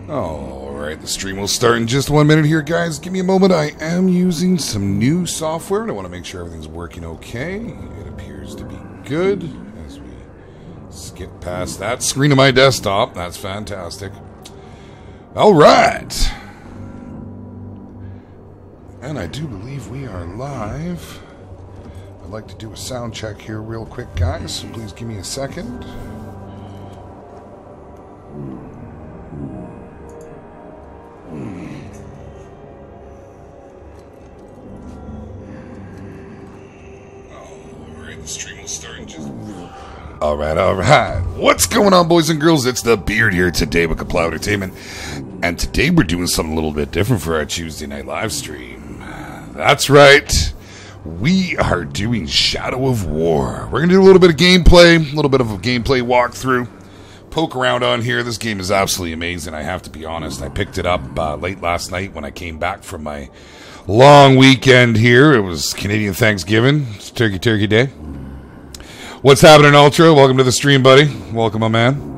Alright, the stream will start in just 1 minute here, guys. Give me a moment. I am using some new software, and I want to make sure everything's working okay. It appears to be good as we skip past that screen of my desktop. That's fantastic. Alright. And I do believe we are live. I'd like to do a sound check here real quick, guys, so please give me a second. Alright, the stream will start in just... Alright. What's going on, boys and girls? It's the Beard here today with Kaplow Entertainment. And today we're doing something a little bit different for our Tuesday night live stream. That's right. We are doing Shadow of War. We're going to do a little bit of gameplay, a little bit of a gameplay walkthrough. Poke around on here. This game is absolutely amazing, I have to be honest. I picked it up late last night when I came back from my long weekend here. It was Canadian Thanksgiving. It's Turkey Day. What's happening, Ultra? Welcome to the stream, buddy. Welcome, my man.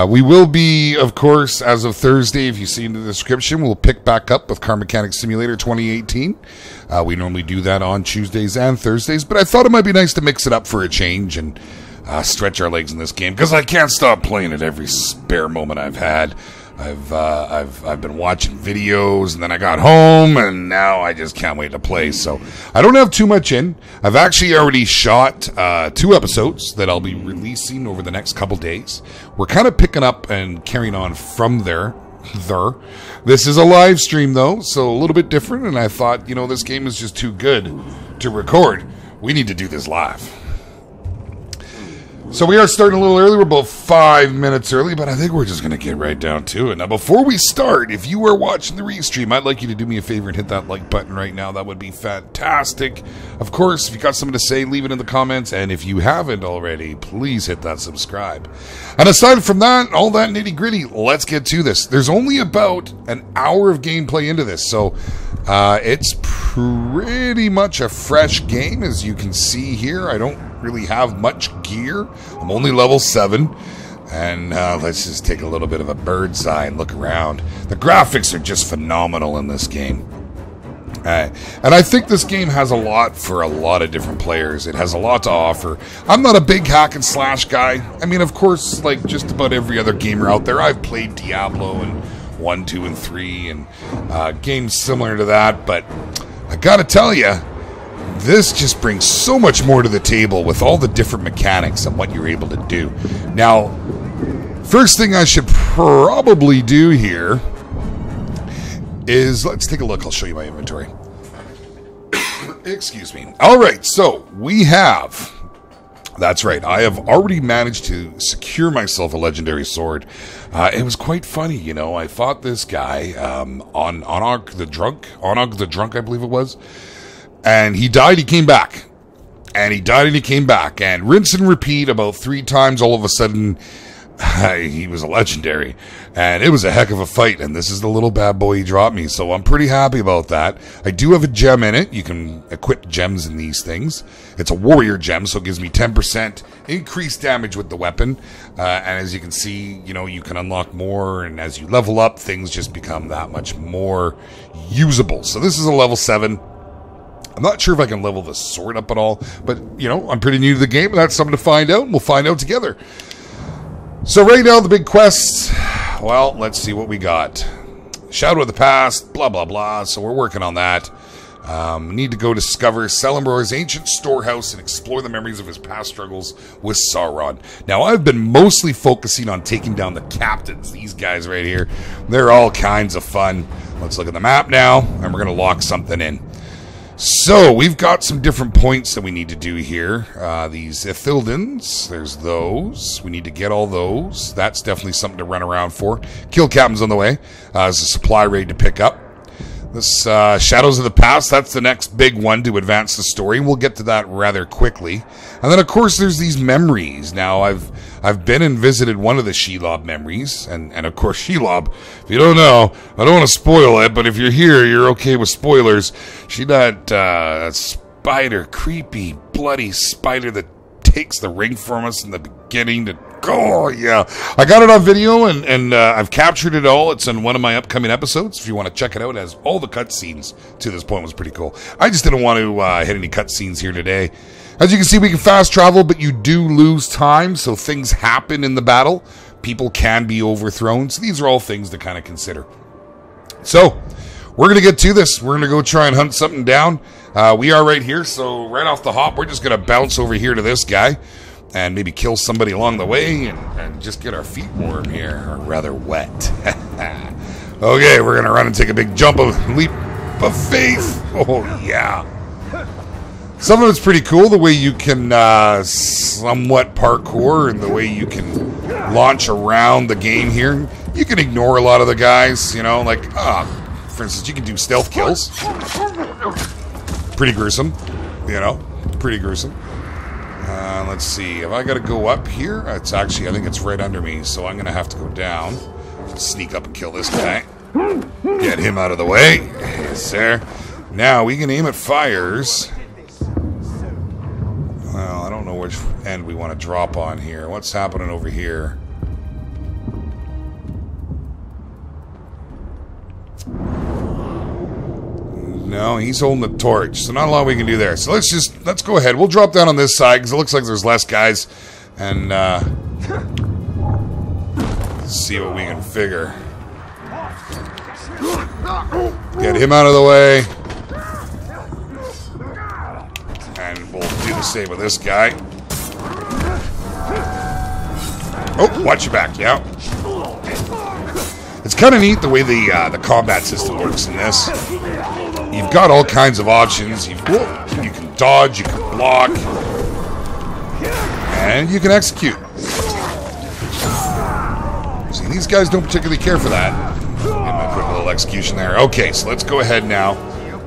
We will be, of course, as of Thursday, if you see in the description, we'll pick back up with Car Mechanic Simulator 2018. We normally do that on Tuesdays and Thursdays, but I thought it might be nice to mix it up for a change and stretch our legs in this game, because I can't stop playing it every spare moment I've had. I've been watching videos, and then I got home, and now I just can't wait to play. So I don't have too much in. I've actually already shot 2 episodes that I'll be releasing over the next couple days. We're kind of picking up and carrying on from there. This is a live stream, though, so a little bit different, and I thought, you know, this game is just too good to record. We need to do this live. So we are starting a little early. We're about 5 minutes early, but I think we're just going to get right down to it. Now, before we start, if you are watching the restream, I'd like you to do me a favor and hit that like button right now. That would be fantastic. Of course, if you got something to say, leave it in the comments. And if you haven't already, please hit that subscribe. And aside from that, all that nitty gritty, let's get to this. There's only about an hour of gameplay into this, so it's pretty much a fresh game, as you can see here. I don't really have much gear. I'm only level 7, and let's just take a little bit of a bird's eye and look around. The graphics are just phenomenal in this game. And I think this game has a lot for a lot of different players. It has a lot to offer. I'm not a big hack and slash guy. I mean, of course, like just about every other gamer out there, I've played Diablo and 1, 2, and 3, and games similar to that, but I gotta tell you, this just brings so much more to the table with all the different mechanics and what you're able to do. Now, first thing I should probably do here is, let's take a look. I'll show you my inventory. Excuse me. All right, so we have... That's right. I have already managed to secure myself a legendary sword. It was quite funny, you know. I fought this guy, Onog the Drunk, I believe it was. And he died, he came back. And he died and he came back. And rinse and repeat about 3 times, all of a sudden, he was a legendary. And it was a heck of a fight. And this is the little bad boy he dropped me. So I'm pretty happy about that. I do have a gem in it. You can equip gems in these things. It's a warrior gem, so it gives me 10% increased damage with the weapon. And as you can see, you know, you can unlock more. And as you level up, things just become that much more usable. So this is a level 7. I'm not sure if I can level the sword up at all, but, you know, I'm pretty new to the game, and that's something to find out, and we'll find out together. So right now, the big quests, well, let's see what we got. Shadow of the Past, blah, blah, blah, so we're working on that. Need to go discover Celembor's ancient storehouse and explore the memories of his past struggles with Sauron. Now, I've been mostly focusing on taking down the captains, these guys right here. They're all kinds of fun. Let's look at the map now, and we're going to lock something in. So, we've got some different points that we need to do here. These Ithildins, there's those. We need to get all those. That's definitely something to run around for. Kill captains on the way. There's a supply raid to pick up. This Shadows of the Past, that's the next big one to advance the story. We'll get to that rather quickly. And then, of course, there's these memories. Now, I've been and visited one of the Shelob memories. And of course, Shelob, if you don't know, I don't want to spoil it, but if you're here, you're okay with spoilers. She that spider, creepy, bloody spider that takes the ring from us in the beginning to Oh, yeah. I got it on video, and I've captured it all. It's in one of my upcoming episodes. If you want to check it out, it has all the cutscenes to this point. It was pretty cool. I just didn't want to hit any cutscenes here today. As you can see, we can fast travel, but you do lose time, so things happen in the battle. People can be overthrown, so these are all things to kind of consider. So, we're going to get to this. We're going to go try and hunt something down. We are right here, so right off the hop, we're just going to bounce over here to this guy and maybe kill somebody along the way and just get our feet warm here, or rather wet. Okay, we're going to run and take a big leap of faith. Oh, yeah. Some of it's pretty cool, the way you can somewhat parkour and the way you can launch around the game here. You can ignore a lot of the guys, you know, like, for instance, you can do stealth kills. Pretty gruesome, you know, pretty gruesome. Let's see, have I got to go up here? It's actually, I think it's right under me, so I'm going to have to go down. Sneak up and kill this guy. Get him out of the way. Yes, sir. Now, we can aim at fires. Well, I don't know which end we want to drop on here. What's happening over here? No, he's holding the torch, so not a lot we can do there. So let's go ahead. We'll drop down on this side, because it looks like there's less guys. And, see what we can figure. Get him out of the way. And we'll do the same with this guy. Oh, watch your back, yeah. It's kind of neat the way the combat system works in this. You've got all kinds of options. You can dodge, you can block, and you can execute. See, these guys don't particularly care for that. Give him a quick little execution there. Okay, so let's go ahead now.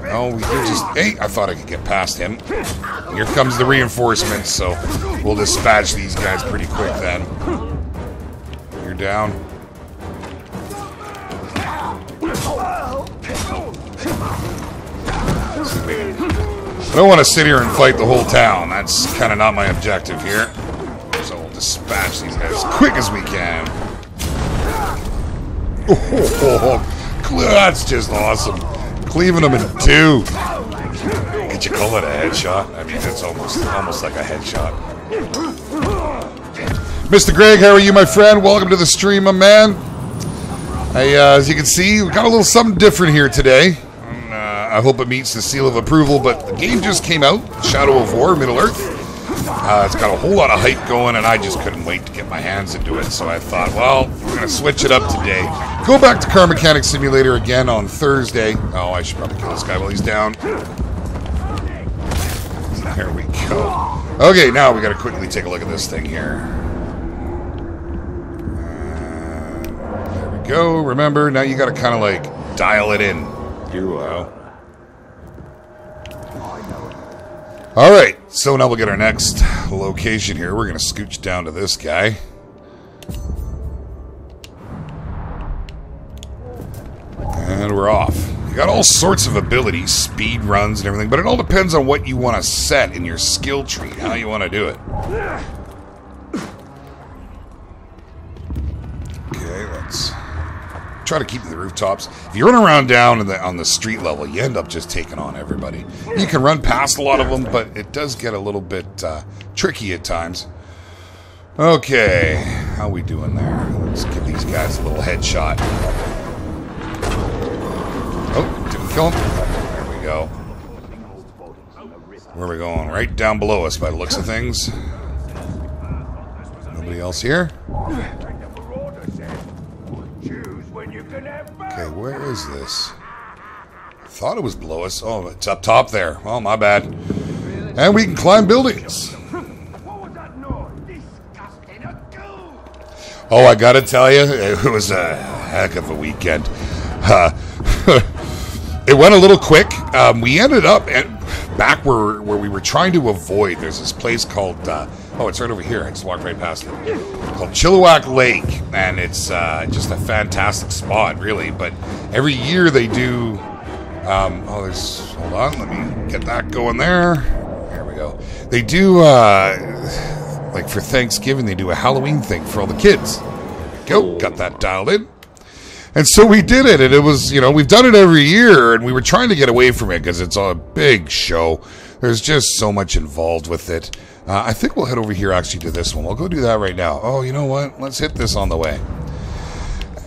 Oh, we can just... Hey, I thought I could get past him. Here comes the reinforcements, so we'll dispatch these guys pretty quick then. You're down. I don't want to sit here and fight the whole town. That's kind of not my objective here. So we'll dispatch these guys as quick as we can. Oh, that's just awesome. Cleaving them in two. Could you call it a headshot? I mean, it's almost like a headshot. Mr. Greg, how are you, my friend? Welcome to the stream, my man. Hey, as you can see, we got a little something different here today. I hope it meets the seal of approval, but the game just came out, Shadow of War, Middle-earth. It's got a whole lot of hype going, and I just couldn't wait to get my hands into it, so I thought, well, we're going to switch it up today. Go back to Car Mechanic Simulator again on Thursday. Oh, I should probably kill this guy while he's down. There we go. Okay, now we got to quickly take a look at this thing here. There we go. Remember, now you got to kind of like dial it in. Alright, so now we'll get our next location here. We're going to scooch down to this guy. And we're off. You got all sorts of abilities, speed runs and everything, but it all depends on what you want to set in your skill tree, how you want to do it. Okay, let's try to keep the rooftops. If you run around down on the street level, you end up just taking on everybody. You can run past a lot of them, but it does get a little bit tricky at times. Okay, how we doing there? Let's give these guys a little headshot. Oh, didn't kill him. There we go. Where are we going? Right down below us by the looks of things. Nobody else here? Okay, where is this? I thought it was below us. Oh, it's up top there. Oh, my bad. And we can climb buildings. Oh, I gotta tell you, it was a heck of a weekend. It went a little quick. We ended up back where we were trying to avoid. There's this place called... oh, it's right over here. I just walked right past it. Called Chilliwack Lake, and it's just a fantastic spot, really. But every year they do... oh, there's... Hold on, let me get that going there. There we go. They do... like Like for Thanksgiving, they do a Halloween thing for all the kids. Go, got that dialed in. And so we did it, and it was, you know, we've done it every year, and we were trying to get away from it because it's a big show. There's just so much involved with it. I think we'll head over here actually to this one. We'll go do that right now. Oh, you know what? Let's hit this on the way.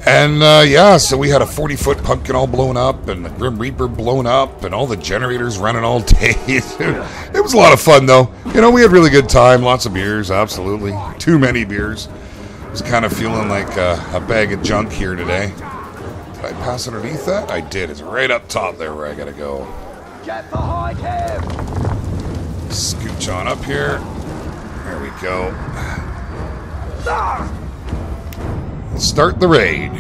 And yeah, so we had a 40-foot pumpkin all blown up, and the Grim Reaper blown up, and all the generators running all day. It was a lot of fun, though. You know, we had really good time. Lots of beers, absolutely. Too many beers. I was kind of feeling like a bag of junk here today. Did I pass underneath that? I did. It's right up top there where I gotta go. Get behind him! Scooch on up here. There we go. We'll start the raid.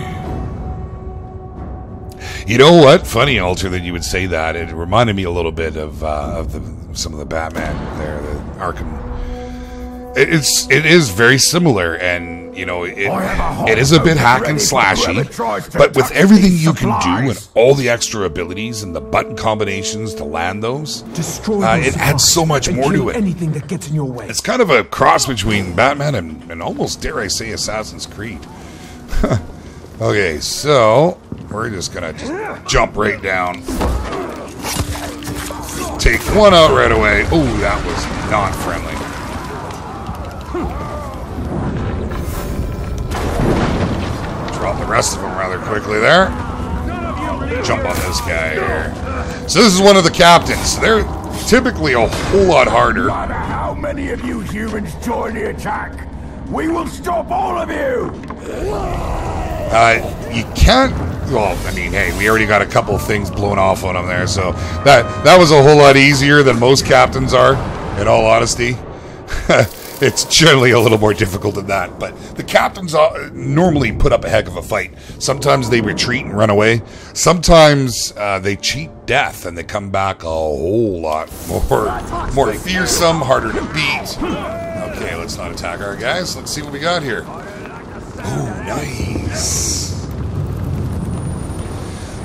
You know what? Funny, Alter, that you would say that. It reminded me a little bit of some of the Batman there, the Arkham. It is very similar, and you know it is a bit hack and slashy, but with everything you can do and all the extra abilities and the button combinations to land those, it adds so much more to it. Anything that gets in your way. It's kind of a cross between Batman and almost, dare I say, Assassin's Creed. Okay, so we're just gonna jump right down. Take one out right away. Oh, that was not friendly. Drop the rest of them rather quickly there. Jump on this guy here. So this is one of the captains. They're typically a whole lot harder. No matter how many of you humans join the attack, we will stop all of you! You can't... Well, I mean, hey, we already got a couple of things blown off on them there, so that was a whole lot easier than most captains are, in all honesty. It's generally a little more difficult than that, but the captains normally put up a heck of a fight. Sometimes they retreat and run away. Sometimes they cheat death and they come back a whole lot more fearsome, harder to beat. Okay, let's not attack our guys. Let's see what we got here. Oh, nice.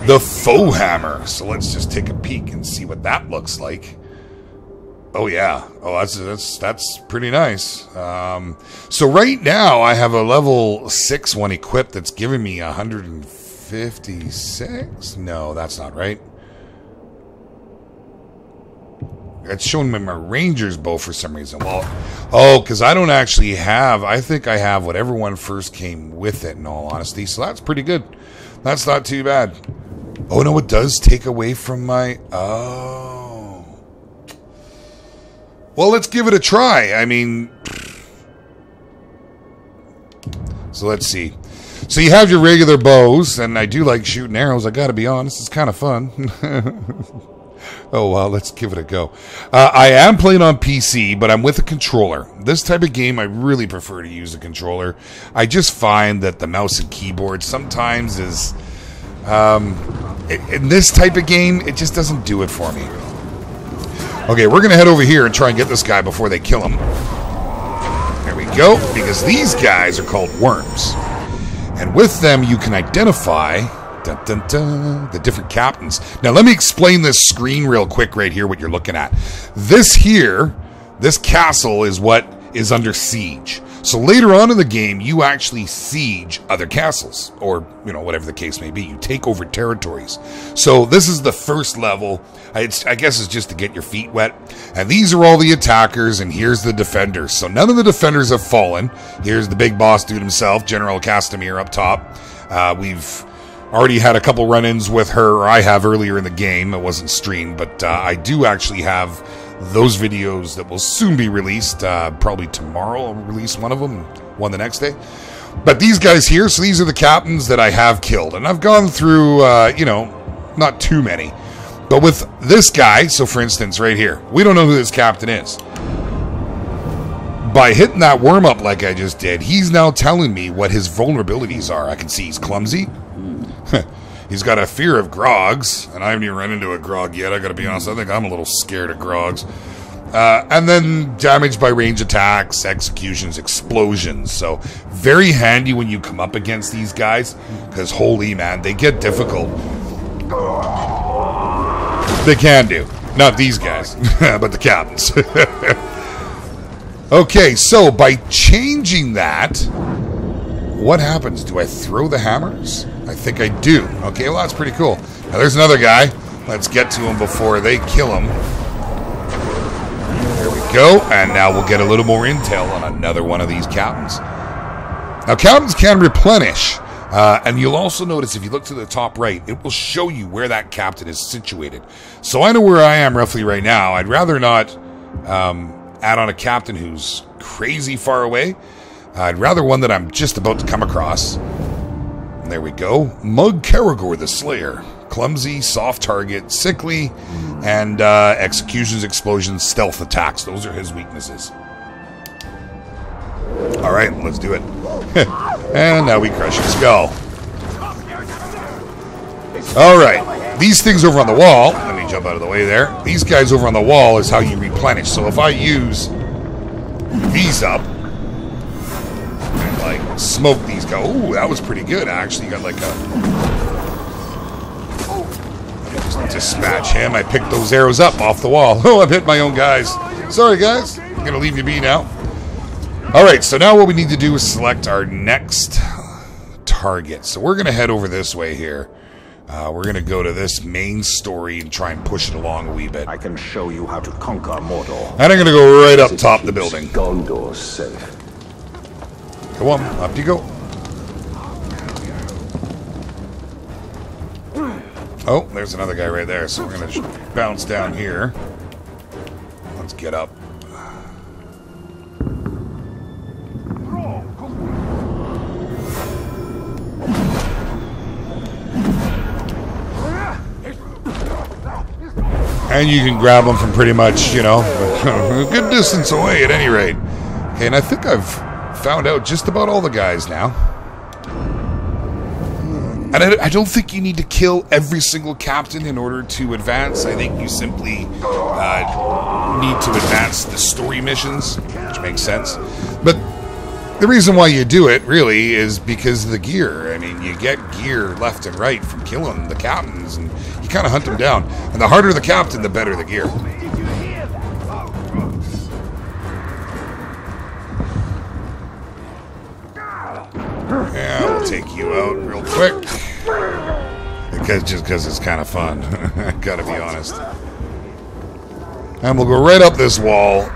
The Foe Hammer. So let's just take a peek and see what that looks like. Oh yeah. Oh, that's pretty nice. So right now I have a level 6 one equipped that's giving me 156. No, that's not right. It's showing me my Ranger's bow for some reason. Well, oh, because I don't actually have. I think I have whatever one first came with it. In all honesty, so that's pretty good. That's not too bad. Oh no, it does take away from my. Oh. Well, let's give it a try. I mean, so let's see. So you have your regular bows, and I do like shooting arrows. I gotta be honest, it's kind of fun. Oh, well, let's give it a go. I am playing on PC, but I'm with a controller. This type of game, I really prefer to use a controller. I just find that the mouse and keyboard sometimes is... in this type of game, it just doesn't do it for me. Okay, we're going to head over here and try and get this guy before they kill him. There we go, because these guys are called worms. And with them, you can identify... Dun, dun, dun, the different captains. Now, let me explain this screen real quick right here, what you're looking at. This here, this castle is what is under siege. So later on in the game, you actually siege other castles, or, you know, whatever the case may be. You take over territories. So this is the first level. I guess it's just to get your feet wet. And these are all the attackers, and here's the defenders. So none of the defenders have fallen. Here's the big boss dude himself, General Castamere up top. We've already had a couple run-ins with her, or I have earlier in the game. It wasn't streamed, but I do actually have those videos that will soon be released. Probably tomorrow I'll release one of them, one the next day. But these guys here, so these are the captains that I have killed. And I've gone through, you know, not too many. But with this guy, so for instance, right here, we don't know who this captain is. By hitting that worm up like I just did, he's now telling me what his vulnerabilities are. I can see he's clumsy. He's got a fear of grogs, and I haven't even run into a grog yet. I gotta be honest, I think I'm a little scared of grogs. And then damage by range attacks, executions, explosions. So very handy when you come up against these guys, because holy man, they get difficult. They can do. Not these guys, but the captains. Okay, so by changing that, what happens? Do I throw the hammers? I think I do. Okay, well, that's pretty cool. Now, there's another guy. Let's get to him before they kill him. There we go. And now we'll get a little more intel on another one of these captains. Now, captains can replenish. And you'll also notice if you look to the top right, it will show you where that captain is situated. So I know where I am roughly right now. I'd rather not add on a captain who's crazy far away. I'd rather one that I'm just about to come across. And there we go. Mug Karagor the Slayer. Clumsy, soft target, sickly, and executions, explosions, stealth attacks. Those are his weaknesses. Alright, let's do it. And now we crush his skull. Alright, these things over on the wall, let me jump out of the way there. These guys over on the wall is how you replenish. So if I use these up, and like smoke these guys. Ooh, that was pretty good actually. You got like a... Just dispatch him. I picked those arrows up off the wall. Oh, I've hit my own guys. Sorry guys, I'm gonna leave you be now. Alright, so now what we need to do is select our next target. So we're going to head over this way here. We're going to go to this main story and try and push it along a wee bit. I can show you how to conquer Mordor. And I'm going to go right up top the building. Gondor safe. Go on, up you go. Oh, there's another guy right there. So we're going to bounce down here. Let's get up. And you can grab them from pretty much, you know, a good distance away at any rate. Okay, and I think I've found out just about all the guys now. And I don't think you need to kill every single captain in order to advance. I think you simply need to advance the story missions, which makes sense. But the reason why you do it, really, is because of the gear. I mean, you get gear left and right from killing the captains, and you kind of hunt them down. And the harder the captain, the better the gear. Yeah, we'll take you out real quick. Just because it's kind of fun. Gotta be honest. And we'll go right up this wall,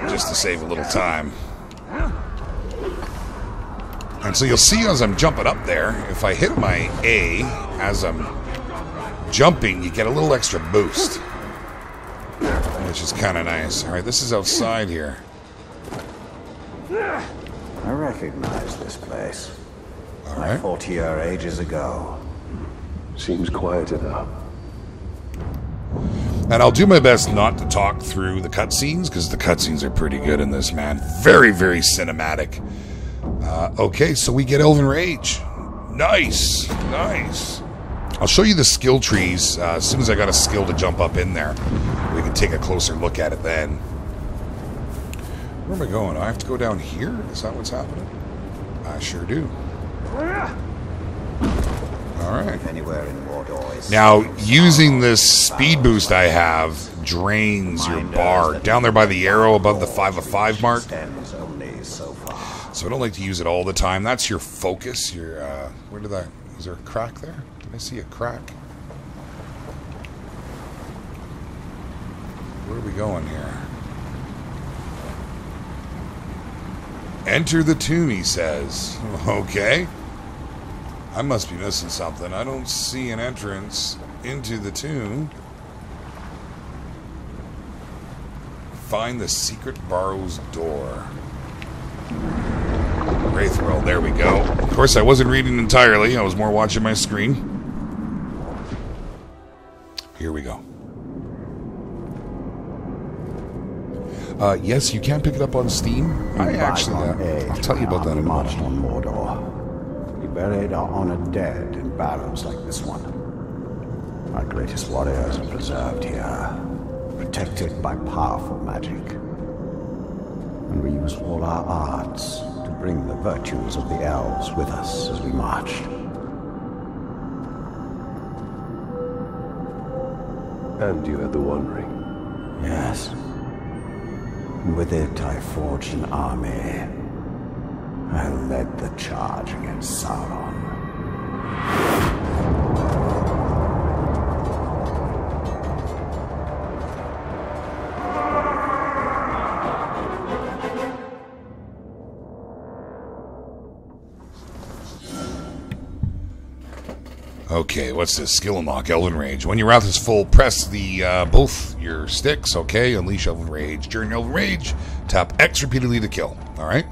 just to save a little time. And so you'll see as I'm jumping up there, if I hit my A as I'm jumping, you get a little extra boost, which is kind of nice. Alright, this is outside here. I recognize this place. Alright. I fought here ages ago. Seems quieter now. And I'll do my best not to talk through the cutscenes, because the cutscenes are pretty good in this, man. Very, very cinematic. Okay, so we get Elven Rage. Nice, nice. I'll show you the skill trees as soon as I got a skill to jump up in there. We can take a closer look at it then. Where am I going? I have to go down here? Is that what's happening? I sure do. Alright. Anywhere in Mordor is Now, using this speed boost I have drains your bar. Down there by the arrow above the 5 of 5 mark. extends only so far. So I don't like to use it all the time. That's your focus. Your, where did that... Is there a crack there? Did I see a crack? Where are we going here? Enter the tomb, he says. Okay. I must be missing something. I don't see an entrance into the tomb. Find the secret Barrow's door. Wraithwell, there we go. Of course, I wasn't reading entirely. I was more watching my screen. Here we go. Yes, you can pick it up on Steam. I actually, I'll tell you about that in a marched moment. on Mordor. We buried our honored dead in barrows like this one. Our greatest warriors are preserved here, protected by powerful magic. And we use all our arts to bring the virtues of the elves with us as we marched. And you had the One Ring. Yes. And with it, I forged an army. I led the charge against Sauron. Okay, what's this? Skill unlock, Elven Rage. When your wrath is full, press the both your sticks. Okay, unleash Elven Rage. During Elven Rage, tap X repeatedly to kill. Alright.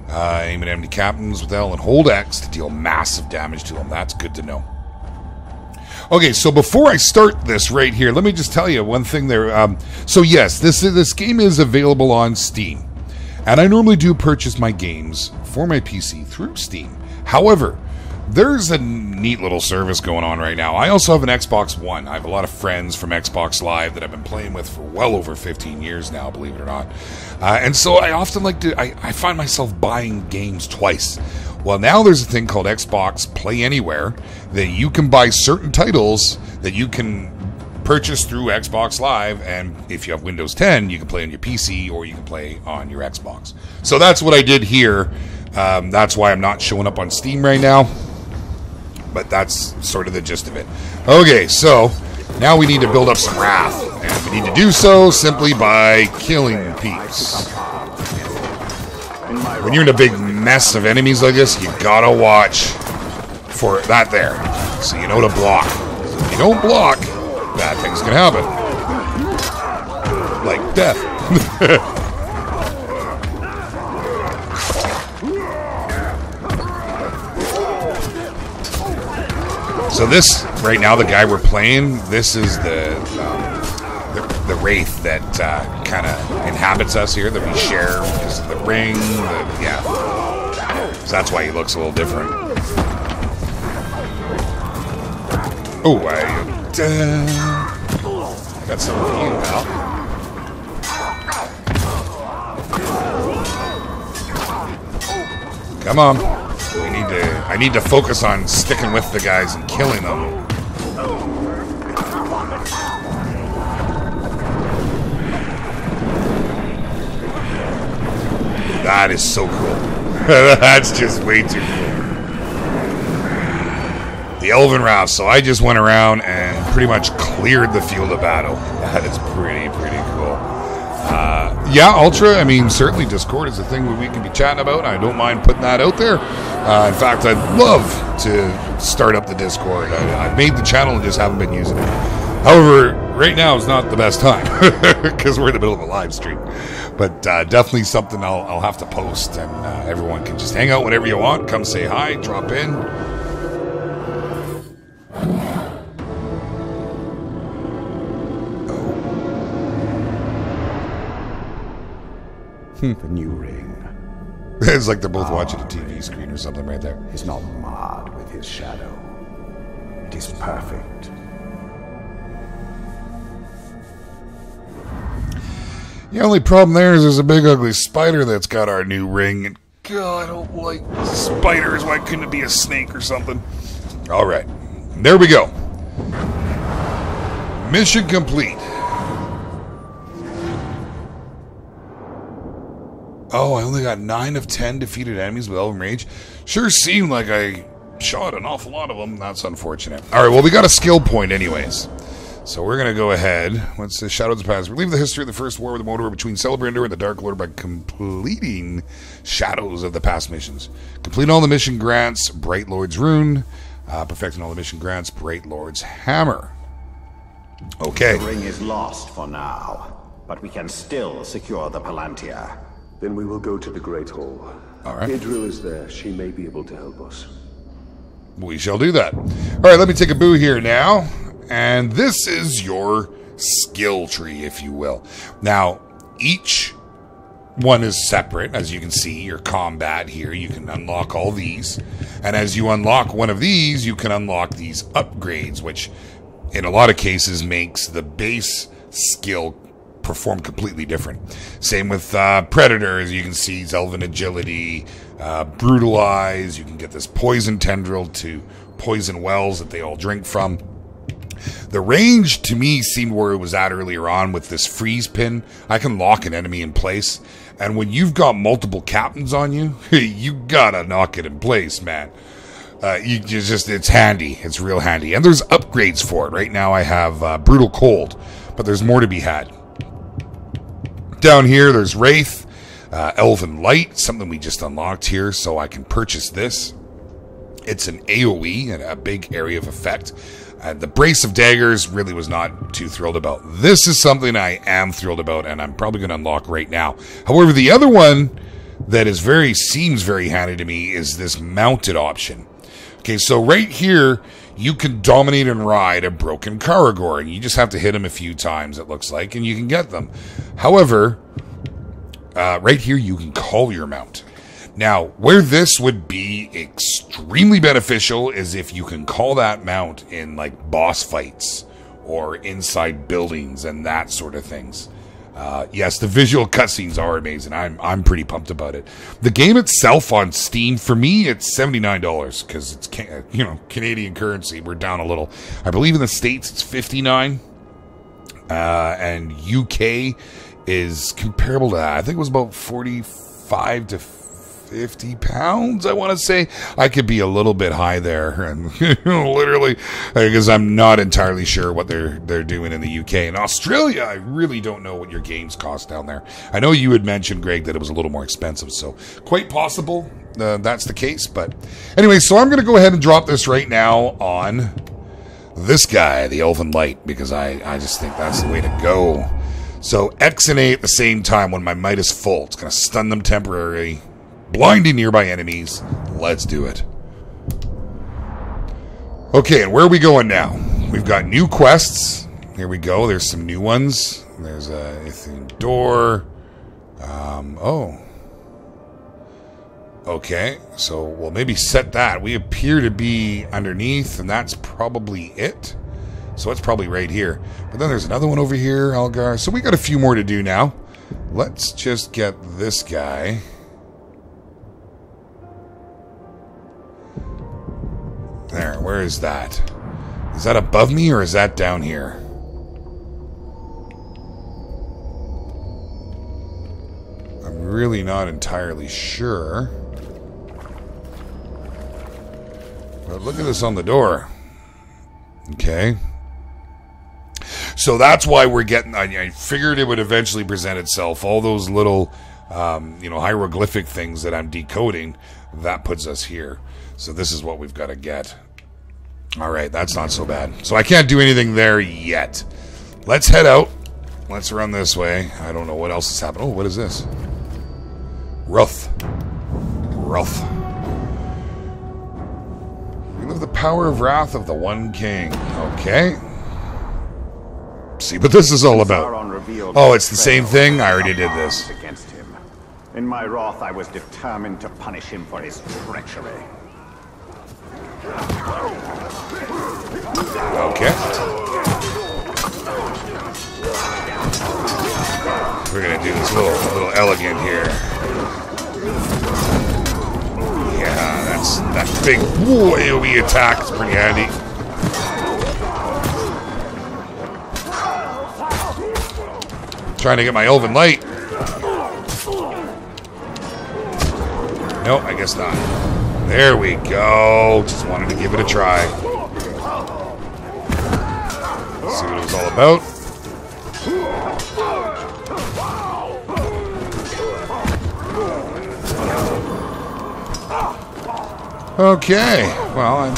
Aim at enemy captains with L and hold X to deal massive damage to them. That's good to know. Okay, so before I start this right here, let me just tell you one thing there. So yes, this game is available on Steam. And I normally do purchase my games for my PC through Steam. However, there's a neat little service going on right now. I also have an Xbox One. I have a lot of friends from Xbox Live that I've been playing with for well over 15 years now, believe it or not. And so I often like to, I find myself buying games twice. Well, now there's a thing called Xbox Play Anywhere that you can buy certain titles that you can purchase through Xbox Live, and if you have Windows 10, you can play on your PC or you can play on your Xbox. So that's what I did here. That's why I'm not showing up on Steam right now. But that's sort of the gist of it. Okay, so now we need to build up some wrath. And we need to do so simply by killing peeps. When you're in a big mess of enemies like this, you gotta watch for that there. So you know to block. If you don't block, bad things can happen. Like death. So this, right now, the guy we're playing, this is the wraith that kind of inhabits us here, that we share because of the ring, yeah. So that's why he looks a little different. Oh, I got something for you, pal. Come on. I need to focus on sticking with the guys and killing them. That is so cool. That's just way too cool. The Elven Wrath. So I just went around and pretty much cleared the field of battle. That is pretty cool. Yeah, Ultra, I mean, certainly Discord is a thing that we can be chatting about. I don't mind putting that out there. In fact, I'd love to start up the Discord. I've made the channel and just haven't been using it. However, right now is not the best time because we're in the middle of a live stream. But definitely something I'll have to post, and everyone can just hang out whenever you want. Come say hi, drop in. The new ring. It's like they're both watching a TV screen or something right there. Is not marred with his shadow. It is perfect. The only problem there is there's a big ugly spider that's got our new ring. And God, I don't like spiders. Why couldn't it be a snake or something? Alright. There we go. Mission complete. Oh, I only got 9 of 10 defeated enemies with Elven Rage. Sure seemed like I shot an awful lot of them. That's unfortunate. Alright, well, we got a skill point anyways. So we're going to go ahead. What's the Shadows of the Past? Relive the history of the first war with the Mordor between Celebrinder and the Dark Lord by completing Shadows of the Past missions. Complete all the mission grants, Bright Lord's Rune. Perfecting all the mission grants, Bright Lord's Hammer. Okay. The ring is lost for now, but we can still secure the Palantir. Then we will go to the Great Hall. All right. Idril is there. She may be able to help us. We shall do that. All right, let me take a boo here now. And this is your skill tree, if you will. Now, each one is separate. As you can see, your combat here, you can unlock all these. And as you unlock one of these, you can unlock these upgrades, which in a lot of cases makes the base skill perform completely different. Same with Predator, as you can see, Elven Agility, Brutalize. You can get this Poison Tendril to poison wells that they all drink from. The range, to me, seemed where it was at earlier on with this freeze pin. I can lock an enemy in place. And when you've got multiple captains on you, you gotta knock it in place, man. It's handy. It's real handy. And there's upgrades for it. Right now I have Brutal Cold, but there's more to be had. Down here, there's Wraith, Elven Light, something we just unlocked here, so I can purchase this. It's an AoE, and a big area of effect. The Brace of Daggers really was not too thrilled about. This is something I am thrilled about, and I'm probably going to unlock right now. However, the other one that seems very handy to me is this mounted option. Okay, so right here, you can dominate and ride a broken Karagor, and you just have to hit him a few times, it looks like, and you can get them. However, right here, you can call your mount. Now, where this would be extremely beneficial is if you can call that mount in, like, boss fights or inside buildings and that sort of things. Yes, the visual cutscenes are amazing. I'm pretty pumped about it. The game itself on Steam, for me, it's $79 because it's, Canadian currency. We're down a little. I believe in the States it's $59, and UK is comparable to that. I think it was about 45 to 50 pounds, I want to say. I could be a little bit high there, and literally, because I'm not entirely sure what they're doing in the UK. In Australia, I really don't know what your games cost down there. I know you had mentioned, Greg, that it was a little more expensive, so quite possible that's the case. But anyway, so I'm going to go ahead and drop this right now on this guy, the Elven Light, because I just think that's the way to go. So X and A at the same time when my might is full. It's going to stun them temporarily, blinding nearby enemies. Let's do it. Okay, and where are we going now? We've got new quests. Here we go. There's some new ones. There's a Ithune door. Okay, so we'll maybe set that. We appear to be underneath, and that's probably it. So it's probably right here. But then there's another one over here, Algar. So we got a few more to do now. Let's just get this guy. There, where is that? Is that above me or is that down here? I'm really not entirely sure. But look at this on the door. Okay. So that's why we're getting... I figured it would eventually present itself. All those little, hieroglyphic things that I'm decoding, that puts us here. So this is what we've got to get. All right, that's not so bad. So I can't do anything there yet. Let's head out. Let's run this way. I don't know what else is happening. Oh, what is this? Ruth. Relive the power of wrath of the One King. Okay. See what this is all about. Oh, it's the same thing? I already did this. Against him. In my wrath, I was determined to punish him for his treachery. Okay. We're gonna do this a little elegant here. Yeah, that big AoE attack is pretty handy. Trying to get my Elven Light. Nope, I guess not. There we go. Just wanted to give it a try. See what it was all about. Okay. Well,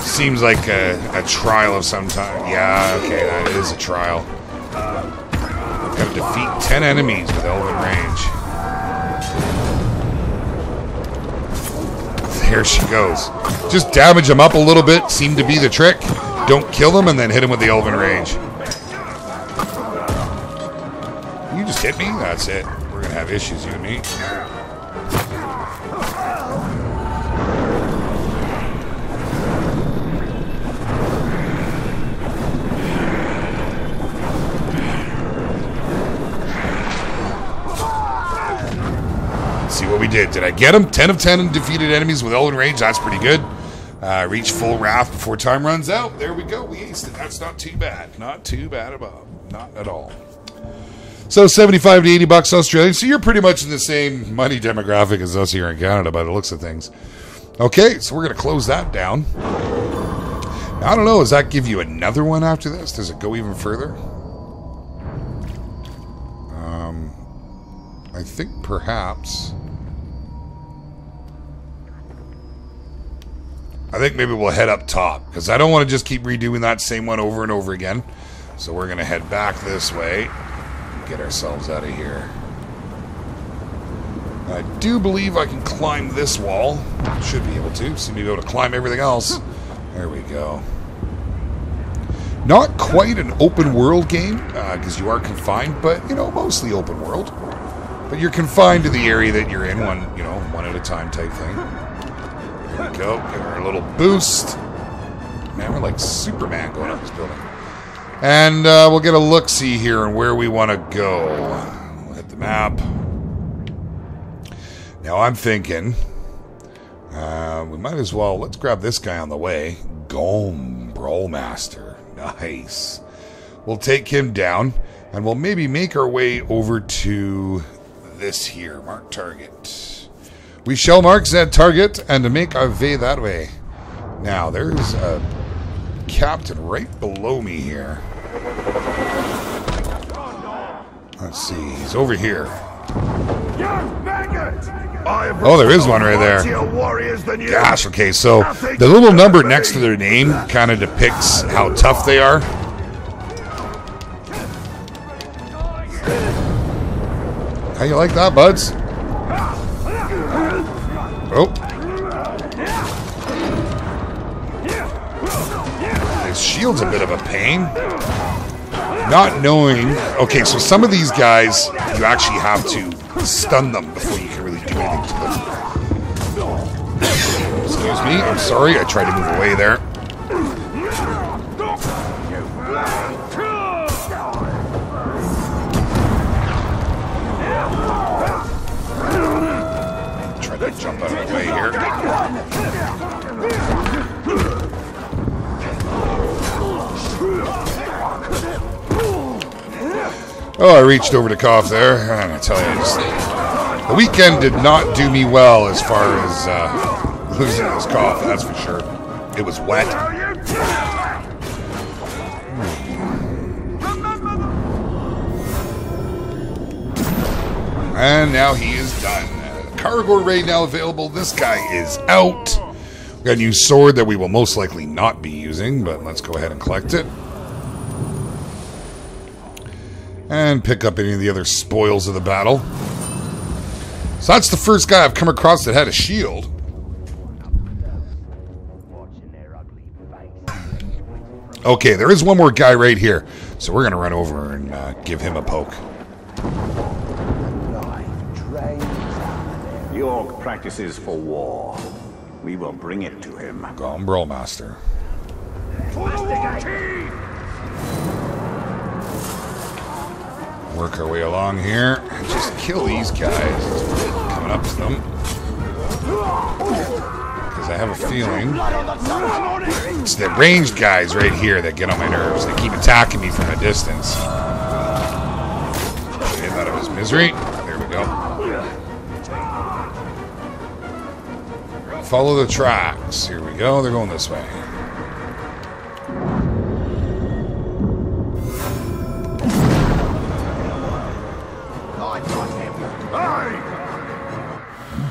seems like a trial of some time. Yeah, okay, that is a trial. Got to defeat 10 enemies with Elven Range. There she goes. Just damage them up a little bit seemed to be the trick. Don't kill them and then hit them with the Elven Range. You just hit me? That's it. We're going to have issues, you and me. See what we did. Did I get him? 10 of 10 defeated enemies with Elven Range. That's pretty good. Reach full wrath before time runs out. There we go. We aced it. That's not too bad. Not too bad at all. Not at all. So 75 to 80 bucks Australian. So you're pretty much in the same money demographic as us here in Canada by the looks of things. Okay, so we're going to close that down. Now, I don't know. Does that give you another one after this? Does it go even further? I think perhaps... I think maybe we'll head up top, because I don't want to just keep redoing that same one over and over again. So we're going to head back this way and get ourselves out of here. I do believe I can climb this wall. Should be able to. Seem to be able to climb everything else. There we go. Not quite an open world game, because you are confined, but, you know, mostly open world. But you're confined to the area that you're in, one at a time type thing. There we go. Give her a little boost. Man, we're like Superman going up this building. And we'll get a look-see here on where we want to go. We'll hit the map. Now I'm thinking we might as well, let's grab this guy on the way. Gom Brawlmaster. Nice. We'll take him down and we'll maybe make our way over to this here. Mark target. We shall mark that target and make our way that way. Now, there's a captain right below me here. Let's see. He's over here. Oh, there is one right there. Gosh, okay, so the little number next to their name kind of depicts how tough they are. How you like that, buds? Oh. His shield's a bit of a pain. Not knowing... Okay, so some of these guys, you actually have to stun them before you can really do anything to them. Excuse me, I'm sorry, I tried to move away there. Try to jump out of the way here. Oh, I reached over to cough there, and I tell you, the weekend did not do me well as far as losing this cough, that's for sure. It was wet. And now he is done. Caragor raid now available. This guy is out. We got a new sword that we will most likely not be using, but let's go ahead and collect it. And pick up any of the other spoils of the battle. So that's the first guy I've come across that had a shield. Okay, there is one more guy right here. So we're going to run over and give him a poke. The orc practices for war. We will bring it to him. Gom Brawlmaster. Work our way along here and just kill these guys. Coming up to them. Because I have a feeling it's the ranged guys right here that get on my nerves. They keep attacking me from a distance. Get out of his misery. There we go. Follow the tracks. Here we go. They're going this way.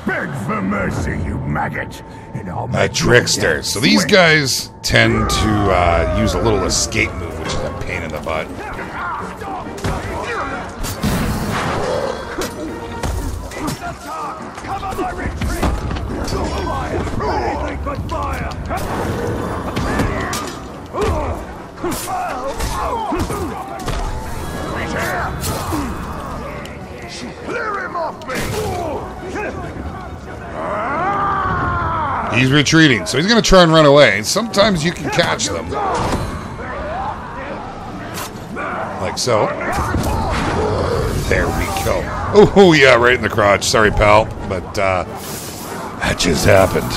Beg for mercy, you maggot, and I'll A make trickster. So these guys tend to use a little escape move, which is a pain in the butt. Clear him off me! He's retreating, so he's going to try and run away. Sometimes you can catch them. Like so. There we go. Oh, yeah, right in the crotch. Sorry, pal, but that just happened.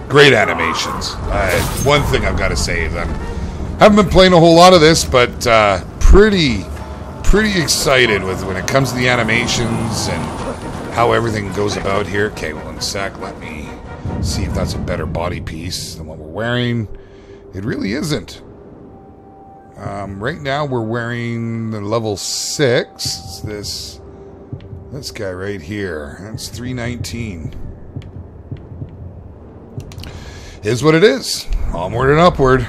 Great animations. One thing I've got to say is I haven't been playing a whole lot of this, but pretty excited with when it comes to the animations and how everything goes about here. Okay, one sec. Let me see if that's a better body piece than what we're wearing. It really isn't. Right now we're wearing the level 6. It's this guy right here. That's 319. Is what it is. Onward and upward.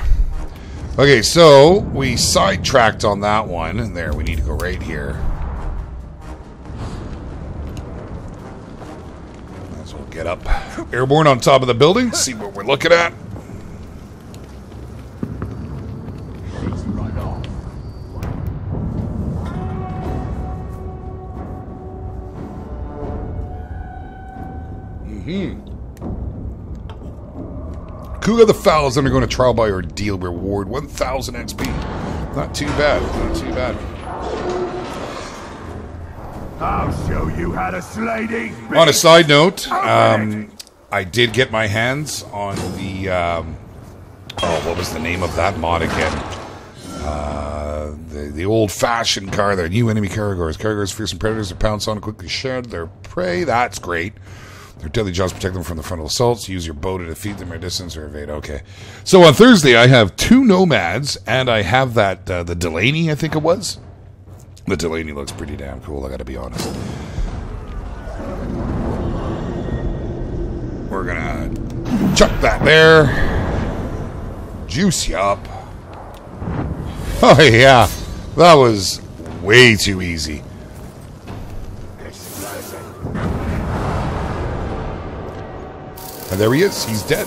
Okay, so we sidetracked on that one. And there, we need to go right here. Might as well get up airborne on top of the building. See what we're looking at. Kuga the Foul is undergoing a trial by ordeal. Reward 1,000 XP. Not too bad. Not too bad. I'll show you how to slay these. On a side note, I did get my hands on the what was the name of that mod again? The old-fashioned car. The new enemy Caragors. Caragors, fearsome predators that pounce on and quickly shed their prey. That's great. Their deadly jaws protect them from the frontal assaults. Use your bow to defeat them at distance or evade. Okay. So on Thursday, I have 2 Nomads, and I have that, the Delaney, I think it was. The Delaney looks pretty damn cool, I gotta be honest. We're gonna chuck that there. Juice you up. Oh, yeah. That was way too easy. And there he is. He's dead.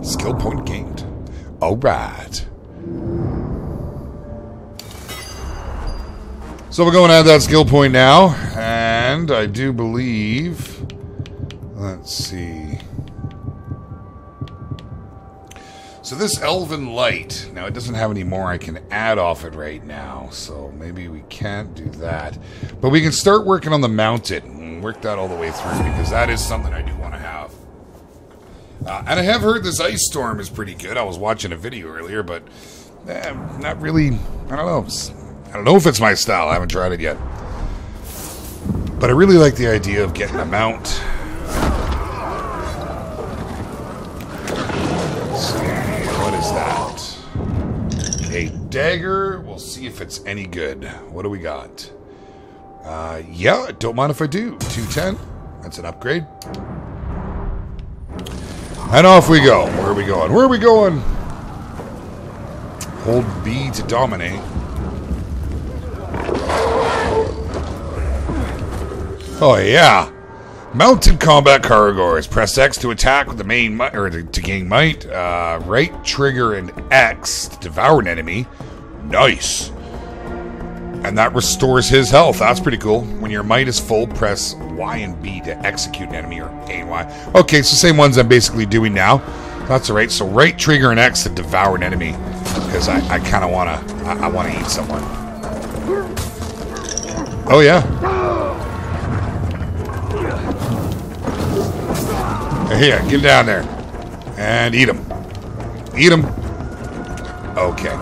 Skill point gained. All right. So we're going to add that skill point now. And I do believe... Let's see. So this Elven Light, now it doesn't have any more I can add off it right now, so maybe we can't do that. But we can start working on the Mounted and work that all the way through, because that is something I do want to have. And I have heard this Ice Storm is pretty good. I was watching a video earlier, but not really, I don't know. I don't know if it's my style. I haven't tried it yet. But I really like the idea of getting a mount. A dagger. We'll see if it's any good. What do we got? Yeah, don't mind if I do. 210. That's an upgrade. And off we go. Where are we going? Where are we going? Hold B to dominate. Oh, yeah. Mounted combat Caragors. Press X to attack with the main might, or to gain might. Right trigger and X to devour an enemy. Nice. And that restores his health. That's pretty cool. When your might is full, press Y and B to execute an enemy or A and Y. Okay, so same ones I'm basically doing now. That's alright. So right trigger and X to devour an enemy. Because I kind of want to... I want to eat someone. Oh, yeah. Here, get down there. And eat him. Eat him. Okay.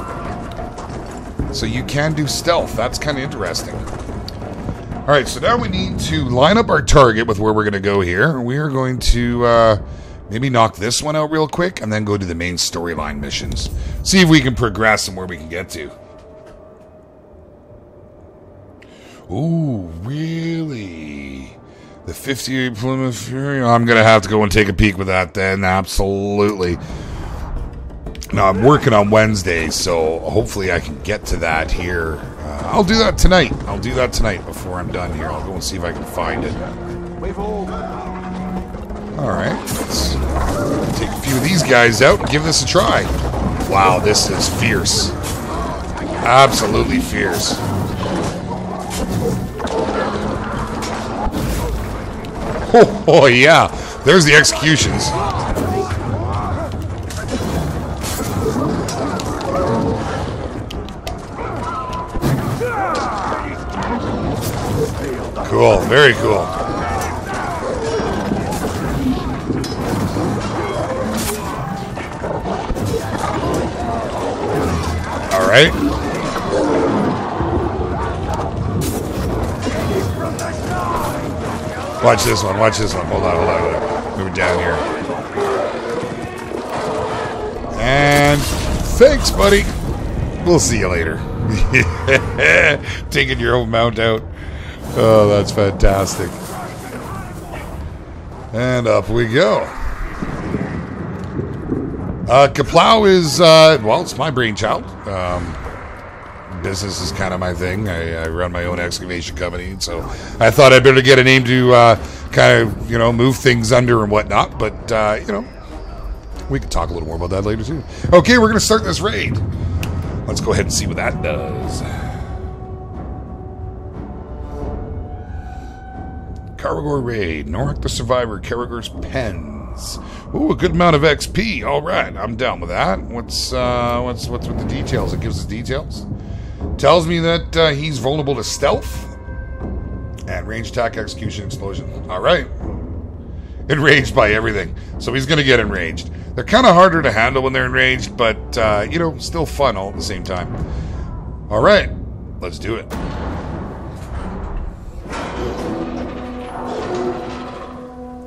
So you can do stealth. That's kind of interesting. Alright, so now we need to line up our target with where we're going to go here. We are going to maybe knock this one out real quick and then go to the main storyline missions. See if we can progress and where we can get to. Ooh, really? The 58 Plymouth Fury? I'm going to have to go and take a peek with that then. Absolutely. Now, I'm working on Wednesday, so hopefully I can get to that here. I'll do that tonight. I'll do that tonight before I'm done here. I'll go and see if I can find it. Alright, let's take a few of these guys out and give this a try. Wow, this is fierce. Absolutely fierce. Oh, yeah. There's the executions. Cool. Very cool. right? Watch this one. Watch this one. Hold on. Hold on. Hold on. Move it down here. And thanks, buddy. We'll see you later. Taking your own mount out. Oh, that's fantastic. And up we go. Kaplow is, well, it's my brainchild. Business is kind of my thing. I run my own excavation company, so I thought I'd better get a name to kind of, you know, move things under and whatnot. But, you know, we can talk a little more about that later, too. Okay, we're going to start this raid. Let's go ahead and see what that does. Caragor raid. Norak the Survivor. Caragor's Pens. Ooh, a good amount of XP. All right, I'm down with that. What's with the details? It gives us details. Tells me that he's vulnerable to stealth and range attack, execution, explosion. All right. Enraged by everything. So he's going to get enraged. They're kind of harder to handle when they're enraged, but, you know, still fun all at the same time. All right. Let's do it.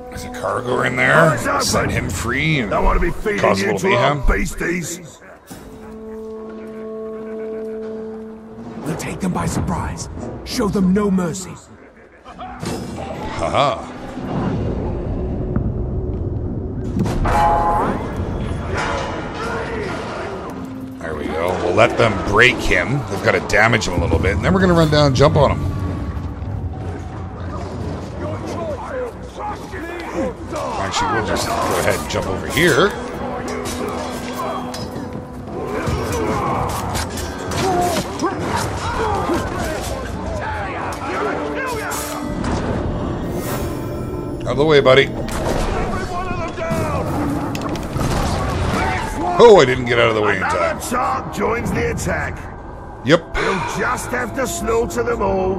There's a Caragor in there. Set him free and Don't want to be feeding cause a you little to our mayhem. beasties. We'll take them by surprise. Show them no mercy. Haha. There we go. We'll let them break him. They've got to damage him a little bit. And then we're going to run down and jump on him. Actually, we'll just go ahead and jump over here. Out of the way, buddy. Oh, I didn't get out of the way in time. Another shark joins the attack. Yep. We'll just have to slaughter them all.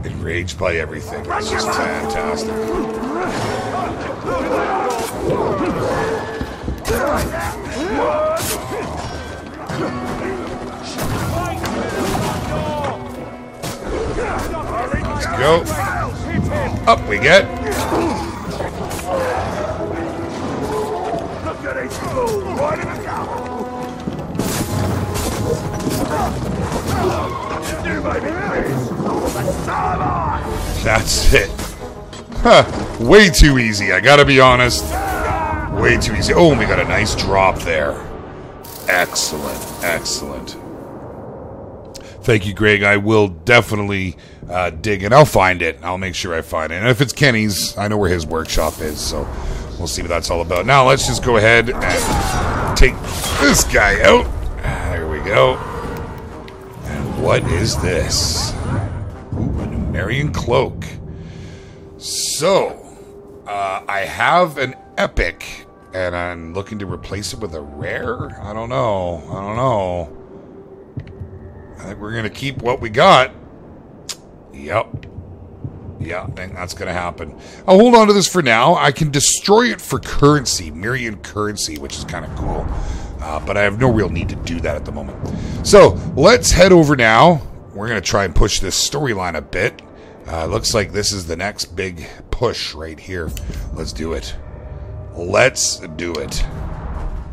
Enraged by everything. This is fantastic. Let's go. Up we get. Look at each fool right in the cow. You made me pissed. That's it. Huh. Way too easy, I gotta be honest. Way too easy. Oh, we got a nice drop there. Excellent. Excellent. Thank you, Greg. I will definitely dig it. I'll find it. I'll make sure I find it. And if it's Kenny's, I know where his workshop is, so we'll see what that's all about. Now, let's just go ahead and take this guy out. There we go. And what is this? Ooh, a Numerian cloak. So, I have an epic, and I'm looking to replace it with a rare? I don't know. I think we're going to keep what we got. Yep. Yeah, I think that's going to happen. I'll hold on to this for now. I can destroy it for currency, Myriad currency, which is kind of cool. But I have no real need to do that at the moment. So, let's head over now. We're going to try and push this storyline a bit. Looks like this is the next big push right here. Let's do it. Let's do it.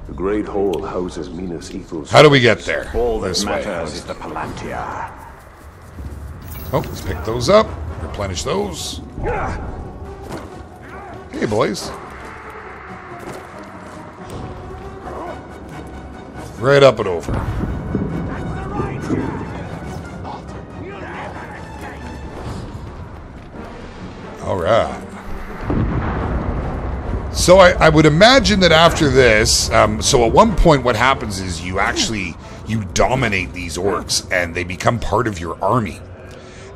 The Great Hall houses Minas Ithil's... How do we get there? All that This way. matters is the Palantir. Oh, let's pick those up. Replenish those. Hey, boys. Right up and over. All right. So I would imagine that after this, so at one point what happens is you dominate these orcs and they become part of your army.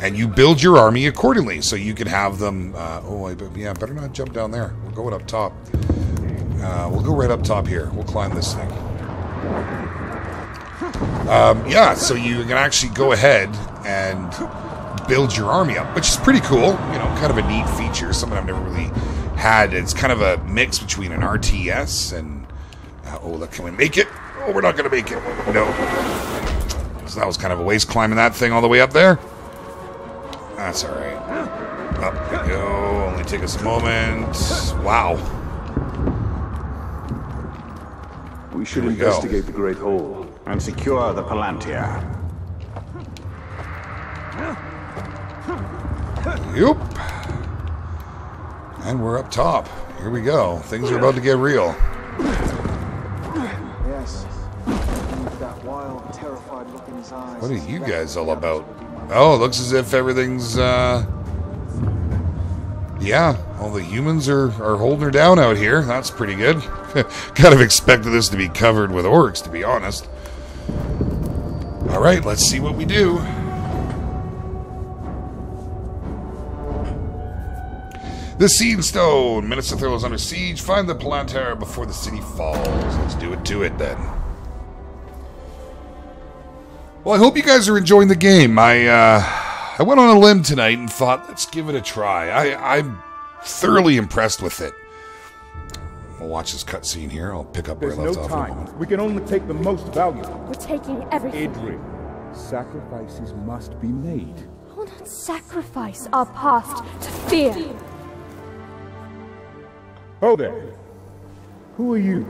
And you build your army accordingly, so you can have them... better not jump down there. We're going up top. We'll go right up top here. We'll climb this thing. So you can actually go ahead and build your army up, which is pretty cool. You know, kind of a neat feature. Something I've never really had. It's kind of a mix between an RTS and... look, can we make it? Oh, we're not going to make it. No. So that was kind of a waste climbing that thing all the way up there. That's all right. Up we go. Only take us a moment. Wow. We should investigate the Great Hall. And secure the Palantir. Yep. And we're up top. Here we go. Things are about to get real. Yes. That wild, terrified look in his eyes. What are you guys all about? Oh, it looks as if everything's, yeah, all the humans are holding her down out here. That's pretty good. Kind of expected this to be covered with orcs, to be honest. Alright, let's see what we do. The Seed Stone. Minas Ithil is under siege. Find the Palantir before the city falls. Let's do it to it then. Well, I hope you guys are enjoying the game. I went on a limb tonight and thought, let's give it a try. I'm thoroughly impressed with it. We'll watch this cutscene here. I'll pick up where I left off in a moment. We can only take the most valuable. We're taking everything. Idri, sacrifices must be made. I will not sacrifice our past to fear. Oh there. Who are you?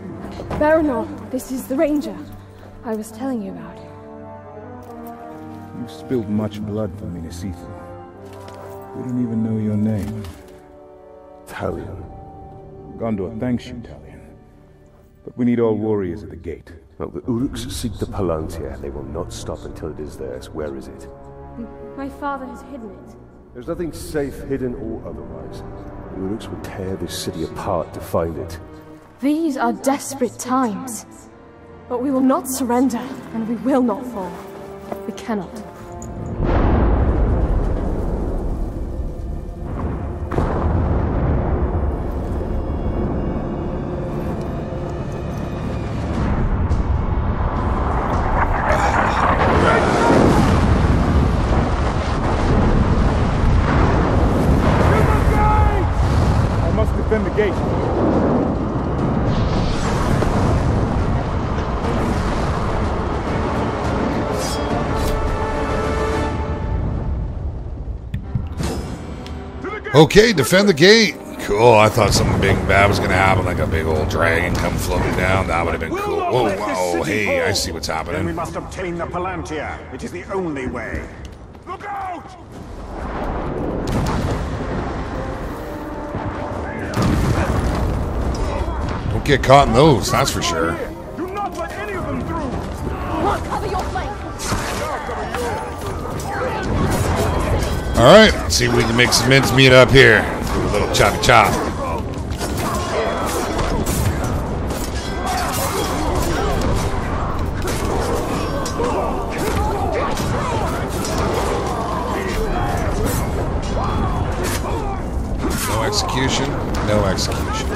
Baranor, this is the ranger I was telling you about. You've spilled much blood for Minas Ithil. We don't even know your name. Talion. Gondor thanks you, Talion. But we need all warriors at the gate. Well, the Uruks seek the Palantir. They will not stop until it is theirs. Where is it? My father has hidden it. There's nothing safe, hidden or otherwise. The Uruks will tear this city apart to find it. These are desperate times. But we will not surrender, and we will not fall. We cannot. I must defend the gate. Okay, defend the gate. Cool. I thought something big and bad was going to happen, like a big old dragon come floating down. That would have been cool. Whoa, wow. Hey, I see what's Then we happening. must obtain the Palantir. It is the only way. Look out! Don't get caught in those, that's for sure. Do not let any of them through! Cover your flank! Alright, let's see if we can make some mincemeat up here. Do a little choppy chop. No execution, no execution.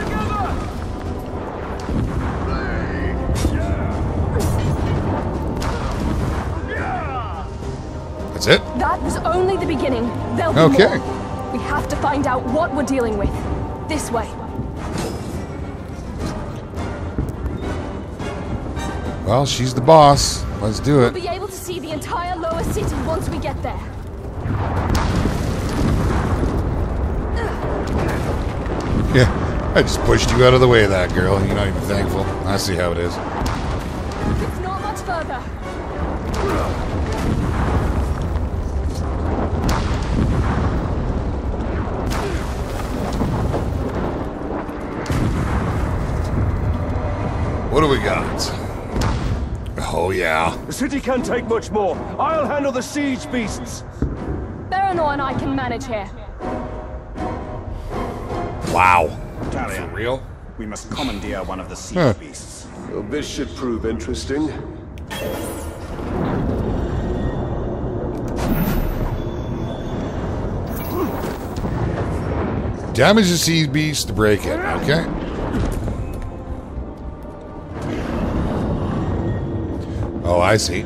That's it? That was only the beginning. There'll be Okay. more. We have to find out what we're dealing with. This way. Well, she's the boss. Let's do We'll it. be able to see the entire lower city once we get there. Yeah, I just pushed you out of the way of that, girl. You're not even thankful. I see how it is. It's not much further. What do we got? Oh, yeah. The city can't take much more. I'll handle the siege beasts. Baranor and I can manage here. Wow. Talion, For real? we must commandeer one of the siege Huh. beasts. Well, this should prove interesting. Damage the sea beast to break it. Okay. Oh, I see.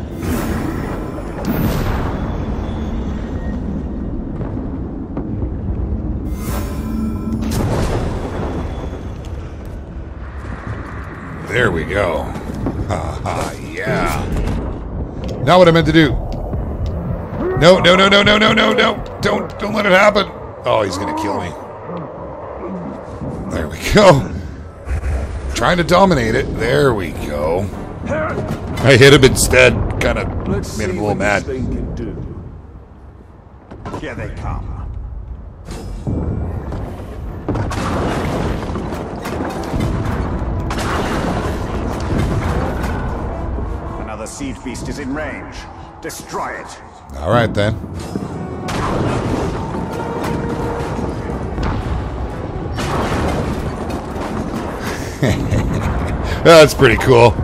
There we go. Haha, yeah. Not what I meant to do. No, no, no, no, no, no, no, no. Don't let it happen. Oh, he's gonna kill me. There we go. Trying to dominate it. There we go. I hit him instead. Kind of made him a little mad. Here they come. Another siege beast is in range. Destroy it. All right then. That's pretty cool.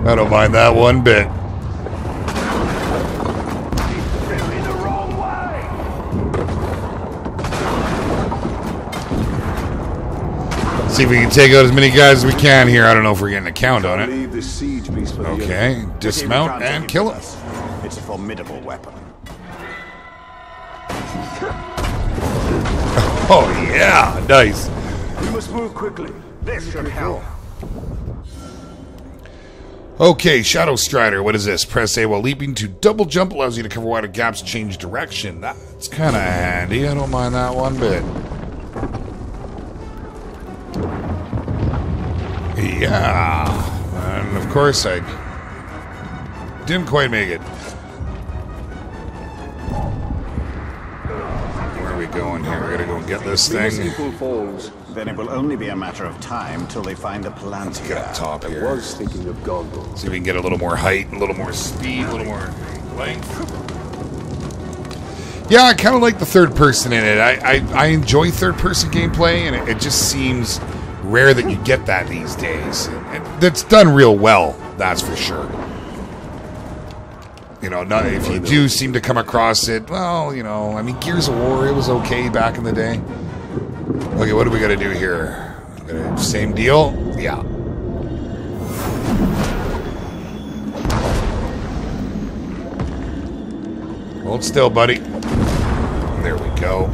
I don't mind that one bit. See if we can take out as many guys as we can here. I don't know if we're getting a count on it. Okay, dismount and kill him. It's a formidable weapon. Oh yeah, nice. We must move quickly. This should help. Okay, Shadow Strider, what is this? Press A while leaping to double jump allows you to cover wider gaps, change direction. That's kind of handy. I don't mind that one bit. Yeah, and of course I didn't quite make it. Where are we going here? We gotta go and get this thing. Then it will only be a matter of time till they find the Palantir. Get up top here. I was thinking of Gondor. See if we can get a little more height, a little more speed, a little more length. Yeah, I kind of like the third person in it. I enjoy third person gameplay, and it just seems rare that you get that these days. And that's done real well, that's for sure. You know, not, if you do seem to come across it, well, you know, I mean, Gears of War, it was okay back in the day. Okay, what do we got to do here? Same deal? Yeah. Hold still, buddy. There we go.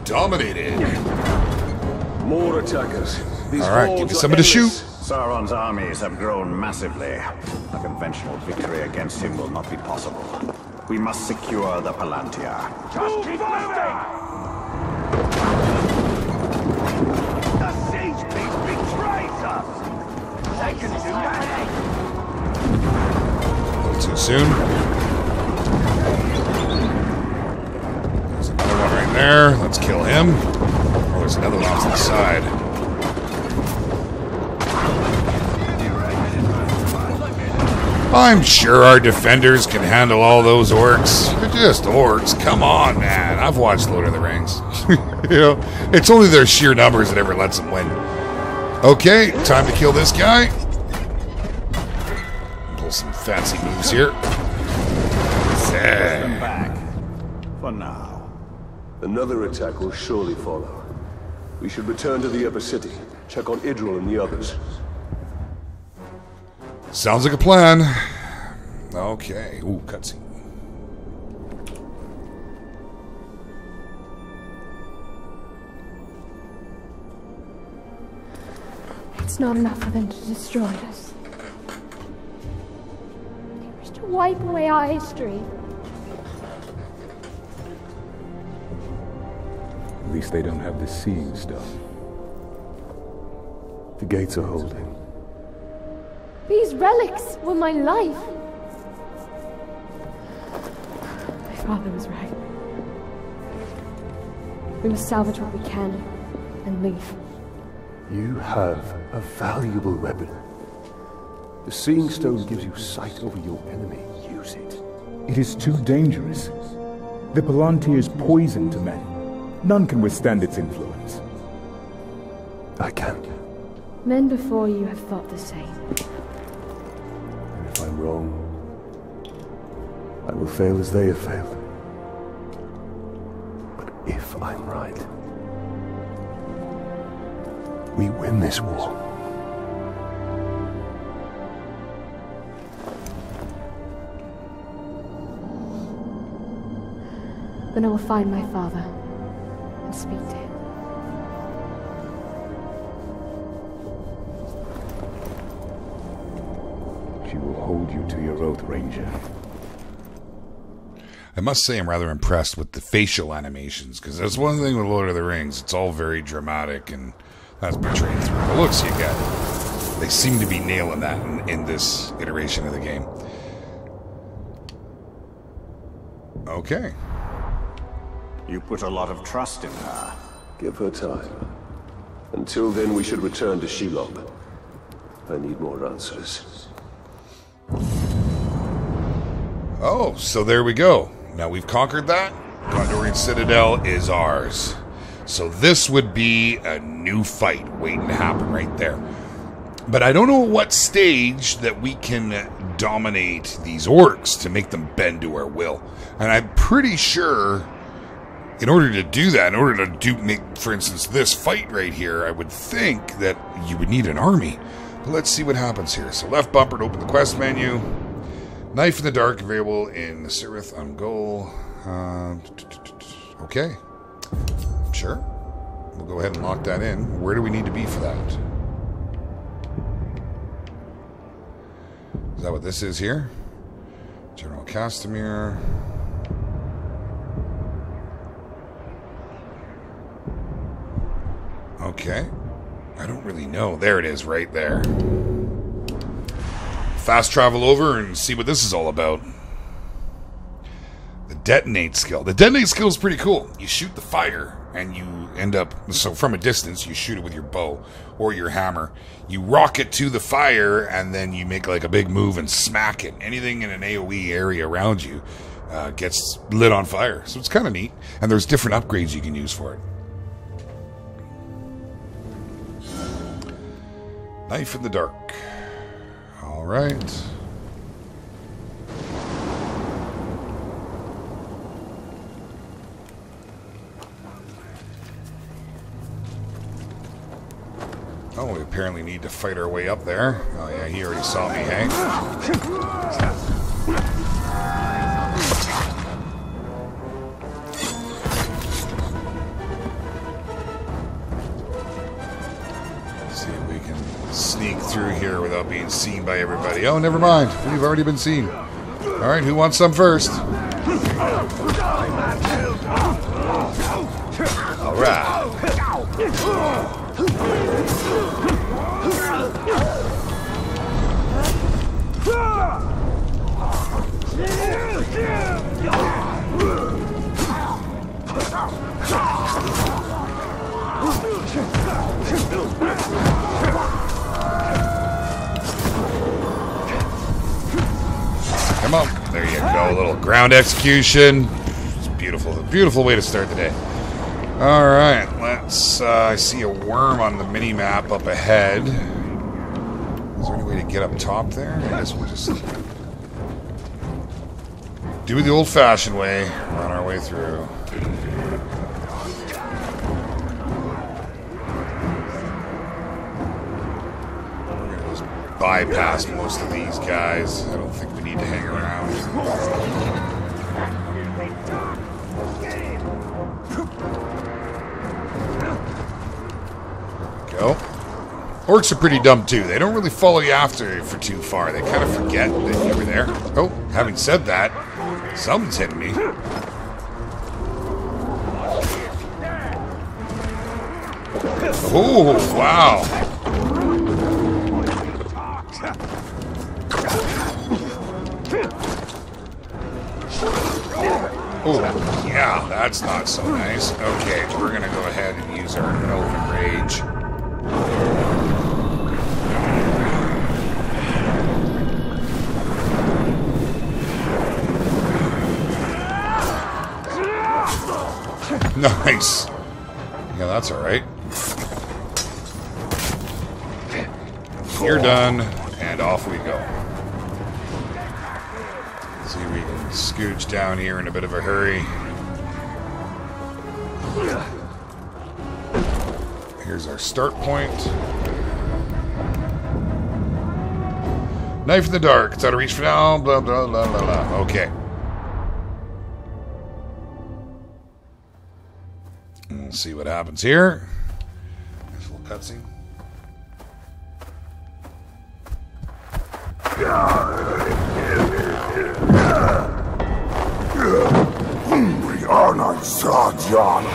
Dominated. More attackers. All right, give me somebody to shoot. Sauron's armies have grown massively. A conventional victory against him will not be possible. We must secure the Palantir. Just keep moving! The siege beast betrays us! They can do that! A little too soon. There's another one right there. Let's kill him. Oh, there's another one off to the side. I'm sure our defenders can handle all those orcs. They're just orcs. Come on, man. I've watched Lord of the Rings. You know, it's only their sheer numbers that ever lets them win. Okay, time to kill this guy. Pull some fancy moves here. Push them back. For now. Another attack will surely follow. We should return to the upper city. Check on Idril and the others. Sounds like a plan. Okay. Ooh, cutscene. It's not enough for them to destroy us. They wish to wipe away our history. At least they don't have the seeing stone. The gates are holding. These relics were my life. My father was right. We must salvage what we can and leave. You have a valuable weapon. The Seeing Stone gives you sight over your enemy. Use it. It is too dangerous. The Palantir is poison to men. None can withstand its influence. I can. Men before you have thought the same. And if I'm wrong, I will fail as they have failed. But if I'm right, we win this war. Then I will find my father and speak to him. She will hold you to your oath, Ranger. I must say I'm rather impressed with the facial animations, because that's one thing with Lord of the Rings. It's all very dramatic, and that's portrayed through the looks you get. They seem to be nailing that in this iteration of the game. Okay. You put a lot of trust in her. Give her time. Until then, we should return to Shelob. I need more answers. Oh, so there we go. Now we've conquered that. Gondorian Citadel is ours. So this would be a new fight waiting to happen right there. But I don't know at what stage that we can dominate these orcs to make them bend to our will. And I'm pretty sure in order to do that, in order to make, for instance, this fight right here, I would think that you would need an army. But let's see what happens here. So left bumper to open the quest menu. Knife in the Dark available in Sirith Ungol. Okay. Sure. We'll go ahead and lock that in. Where do we need to be for that? Is that what this is here? General Castamere. Okay. I don't really know. There it is, right there. Fast travel over and see what this is all about. The detonate skill. The detonate skill is pretty cool. You shoot the fire and you end up, so from a distance you shoot it with your bow or your hammer. You rocket to the fire and then you make like a big move and smack it. Anything in an AoE area around you gets lit on fire. So it's kind of neat. And there's different upgrades you can use for it. Knife in the Dark. Alright. Oh, we apparently need to fight our way up there. Oh yeah, he already saw me, hey? See if we can sneak through here without being seen by everybody. Oh, never mind. We've already been seen. Alright, who wants some first? Alright. Come on. There you go. A little ground execution. It's beautiful. A beautiful way to start the day. Alright, let's, I see a worm on the mini-map up ahead. Is there any way to get up top there? I guess we'll just do it the old-fashioned way, run our way through. We're gonna just bypass most of these guys. I don't think we need to hang around. Go. Orcs are pretty dumb too. They don't really follow you after for too far. They kind of forget that you were there. Oh, having said that, something's hitting me. Oh, wow. Oh, yeah, that's not so nice. Okay, we're going to go ahead and use our Elven Rage. Nice. Yeah, that's alright. You're done, and off we go. See if we can scooch down here in a bit of a hurry. Here's our start point. Knife in the Dark. It's out of reach for now. Blah, blah, blah, blah, blah. Okay. see what happens here. Nice little cutscene. We are not Sarjan.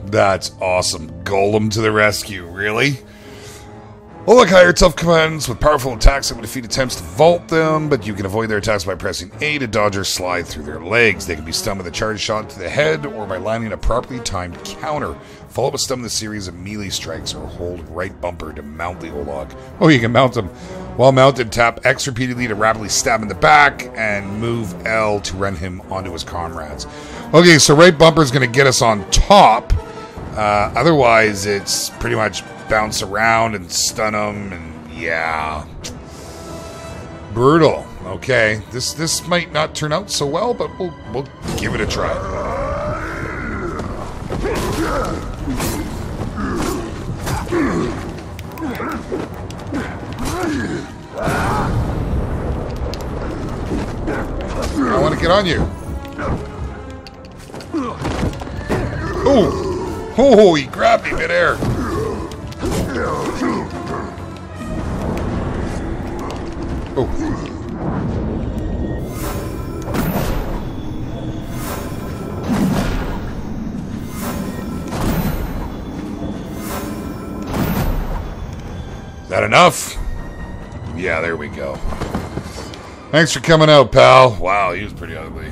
That's awesome. Golem to the rescue, really? Unlock higher tough commands with powerful attacks that will defeat attempts to vault them, but you can avoid their attacks by pressing A to dodge or slide through their legs. They can be stunned with a charge shot to the head or by landing a properly timed counter. Follow up with stun with a series of melee strikes or hold right bumper to mount the Olog. Oh, you can mount them. While mounted, tap X repeatedly to rapidly stab in the back and move L to run him onto his comrades. Okay, so right bumper is going to get us on top. Otherwise, it's pretty much bounce around and stun them, and yeah, brutal. Okay, this might not turn out so well, but we'll give it a try. I want to get on you. Oh, he grabbed me midair. Oh. Is that enough? Yeah, there we go. Thanks for coming out, pal. Wow, he was pretty ugly.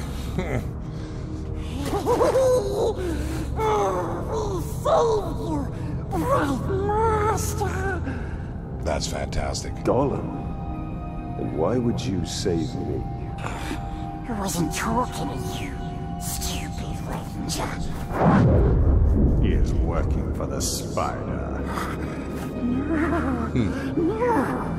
That's fantastic. Gollum? And why would you save me? I wasn't talking to you, stupid ranger. He is working for the spider. No.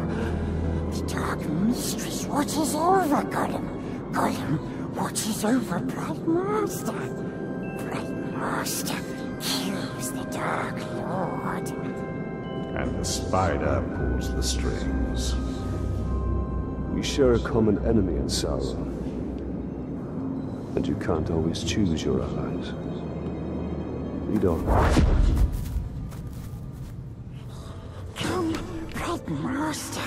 The Dark Mistress watches over Gollum. Gollum watches over Bright Master. Bright Master kills the Dark Lord. And the spider pulls the strings. We share a common enemy in Sauron. And you can't always choose your allies. Lead on. Come, Bright Master.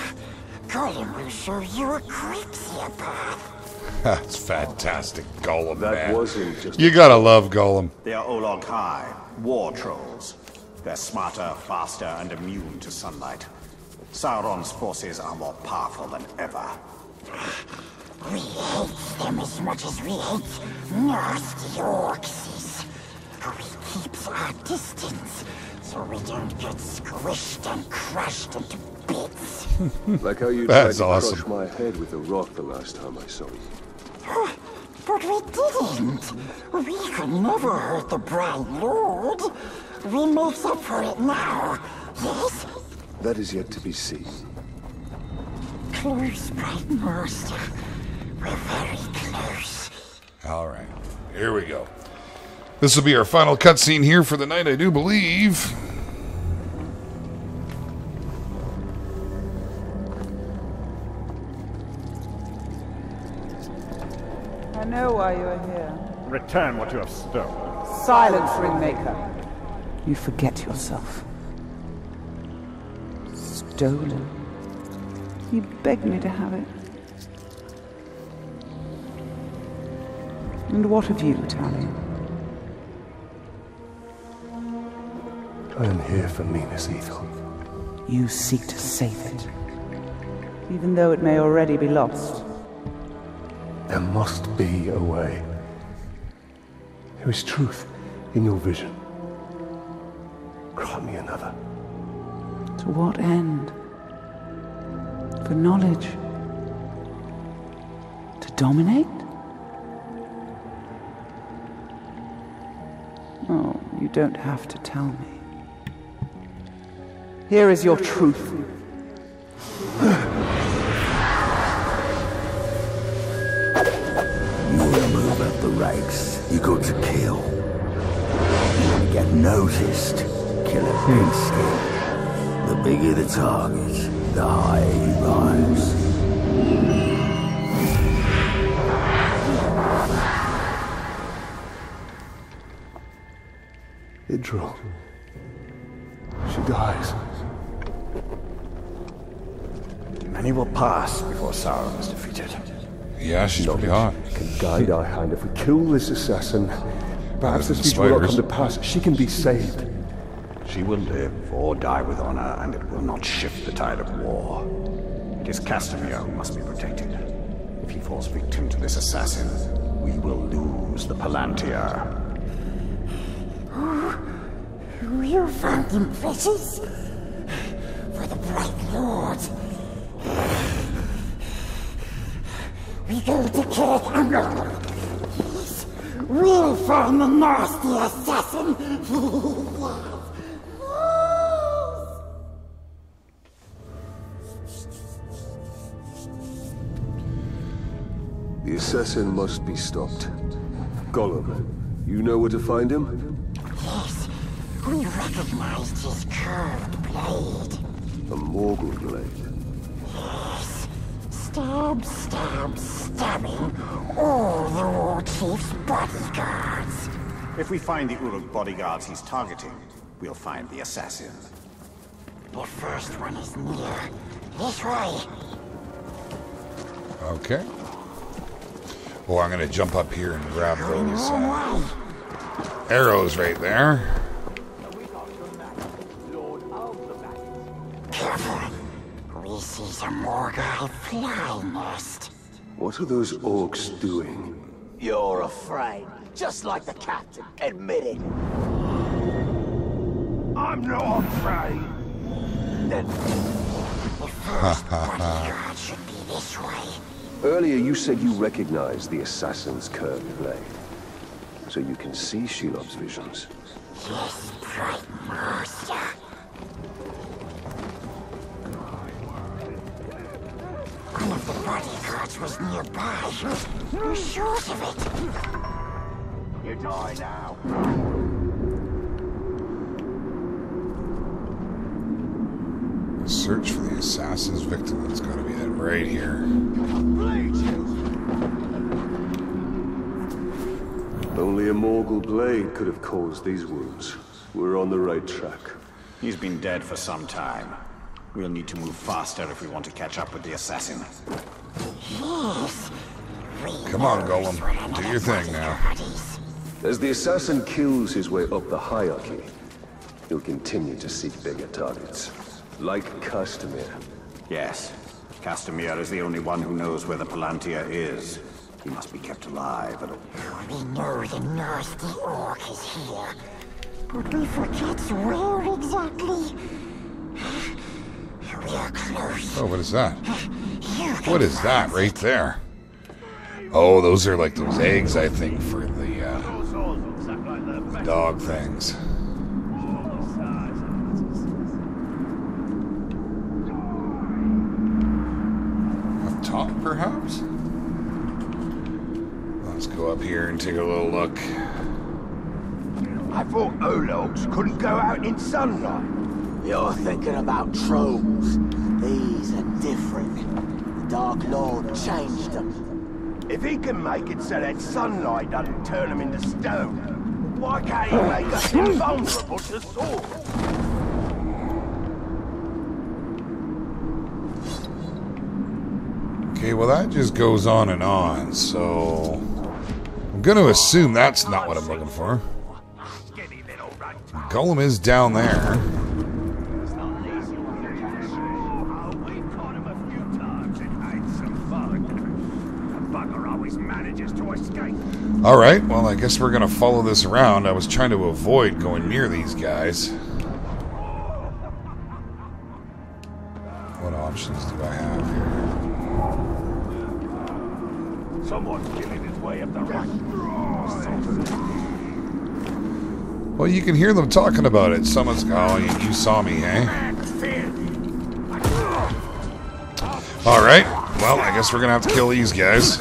Gollum will show you a creepier path. That's fantastic, Gollum, That man. wasn't just... You gotta love Gollum. They are Olog-hai, war trolls. They're smarter, faster, and immune to sunlight. Sauron's forces are more powerful than ever. We hate them as much as we hate nasty orcs. We keep our distance so we don't get squished and crushed into bits. Like how you That's tried to awesome. crush my head with a rock the last time I saw you. But we didn't. We could never hurt the Bright Lord. We make up for it now, yes? That is yet to be seen. Close, Bright Master. We're very close. Alright, here we go. This will be our final cutscene here for the night, I do believe. I know why you are here. Return what you have stolen. Silence, Ringmaker. You forget yourself. Stolen. You begged me to have it. And what of you, Talion? I am here for Minas Ithil. You seek to save it. Even though it may already be lost. There must be a way. There is truth in your vision. Grant me another. To what end? For knowledge? To dominate? Oh, you don't have to tell me. Here is your truth. You move up the ranks, you go to kill. You get noticed, kill a big skin. The bigger the target, the higher you rise. Idril. She dies. Many will pass before Sauron is defeated. Yeah, she's pretty hot. Can guide our hand. If we kill this assassin, perhaps this future will not come to pass. She can be saved. She will live or die with honor, and it will not shift the tide of war. It is Castamere who must be protected. If he falls victim to this assassin, we will lose the Palantir. You found him, precious? For the Bright Lord. We go to Kirk Angle. We'll find the nasty assassin. The assassin must be stopped. Gollum, you know where to find him? Yes, we recognized his curved blade. A Morgul blade. Yes, stab, stab, stabbing all the War Chief's bodyguards. If we find the Uruk bodyguards he's targeting, we'll find the assassin. The first one is near. This way. Okay. Oh, I'm gonna jump up here and grab those arrows right there. Careful. We see some Morgul fly nest. What are those orcs doing? You're afraid, just like the captain. Admit it. I'm not afraid. The first bodyguard should be this way. Earlier you said you recognized the assassin's curved blade. So you can see Shelob's visions. Yes, Bright Master. One of the bodyguards was nearby. You're sure of it? You die now. Search for the assassin's victim. That's got to be that right here. Only a Morgul blade could have caused these wounds. We're on the right track. He's been dead for some time. We'll need to move faster if we want to catch up with the assassin. Yes. Come on, Gollum. Do your thing now. As the assassin kills his way up the hierarchy, he'll continue to seek bigger targets. Like Castamere. Yes. Castamere is the only one who knows where the Palantir is. He must be kept alive at all. We know the nasty orc is here, but we forget where exactly. We are close. Oh, what is that? What is that right there? Oh, those are like those eggs, I think, for the dog things. Up top, perhaps? Let's go up here and take a little look. I thought Ologs couldn't go out in sunlight. You're thinking about trolls. These are different. The Dark Lord changed them. If he can make it so that sunlight doesn't turn them into stone, why can't he make us invulnerable to swords? Okay, well that just goes on and on, so I'm going to assume that's not what I'm looking for. Gollum is down there. Alright, well I guess we're going to follow this around. I was trying to avoid going near these guys. What options do I have here? Someone's killing his way up the right. Well, you can hear them talking about it. Someone's... Oh, you saw me, eh? Alright, well, I guess we're going to have to kill these guys.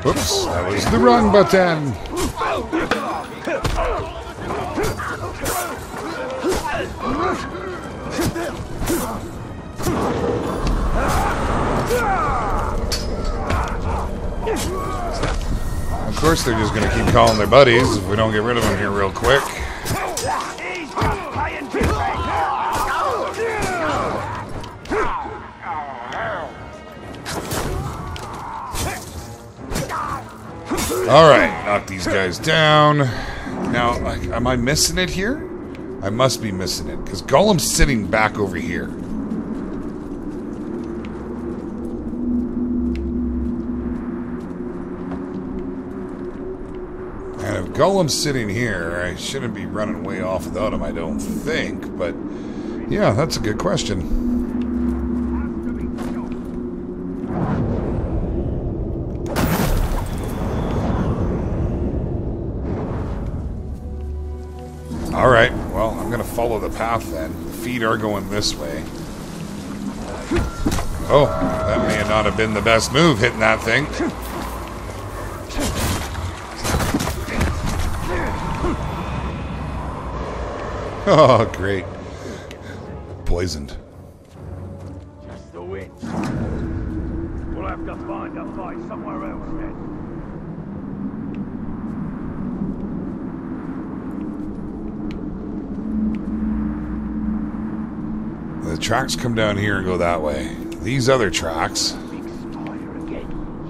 Whoops, that was the wrong button. Of course, they're just going to keep calling their buddies if we don't get rid of them here real quick. Alright, knock these guys down. Now, am I missing it here? I must be missing it, because Gollum's sitting back over here. And if Gollum's sitting here, I shouldn't be running way off without him, I don't think. But, yeah, that's a good question. Alright, well, I'm going to follow the path then. Feet are going this way. Oh, that may not have been the best move, hitting that thing. Oh, great. Poisoned. Just the wind. We'll have to find a fight somewhere else then. The tracks come down here and go that way. These other tracks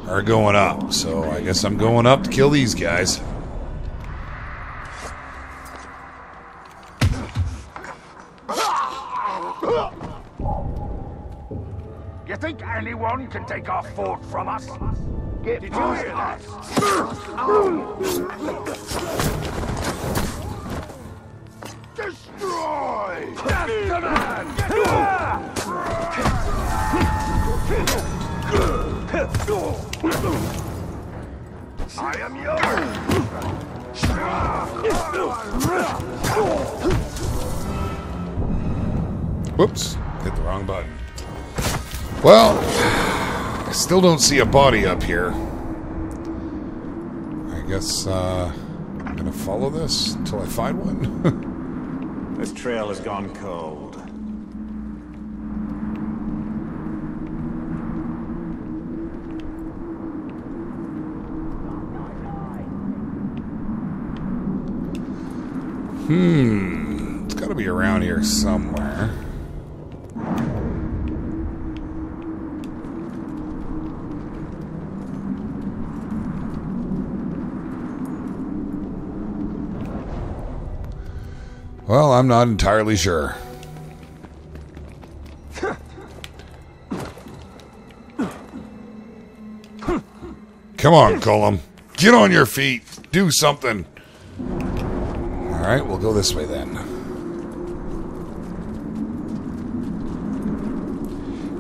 are going up, so I guess I'm going up to kill these guys. You think anyone can take our fort from us? Did you hear that? Destroy! That's the man! I am yours! Whoops, hit the wrong button. Well, I still don't see a body up here. I guess I'm gonna follow this until I find one. This trail has gone cold. It's gotta be around here somewhere. Well, I'm not entirely sure. Come on, Gollum. Get on your feet. Do something. Alright, we'll go this way then.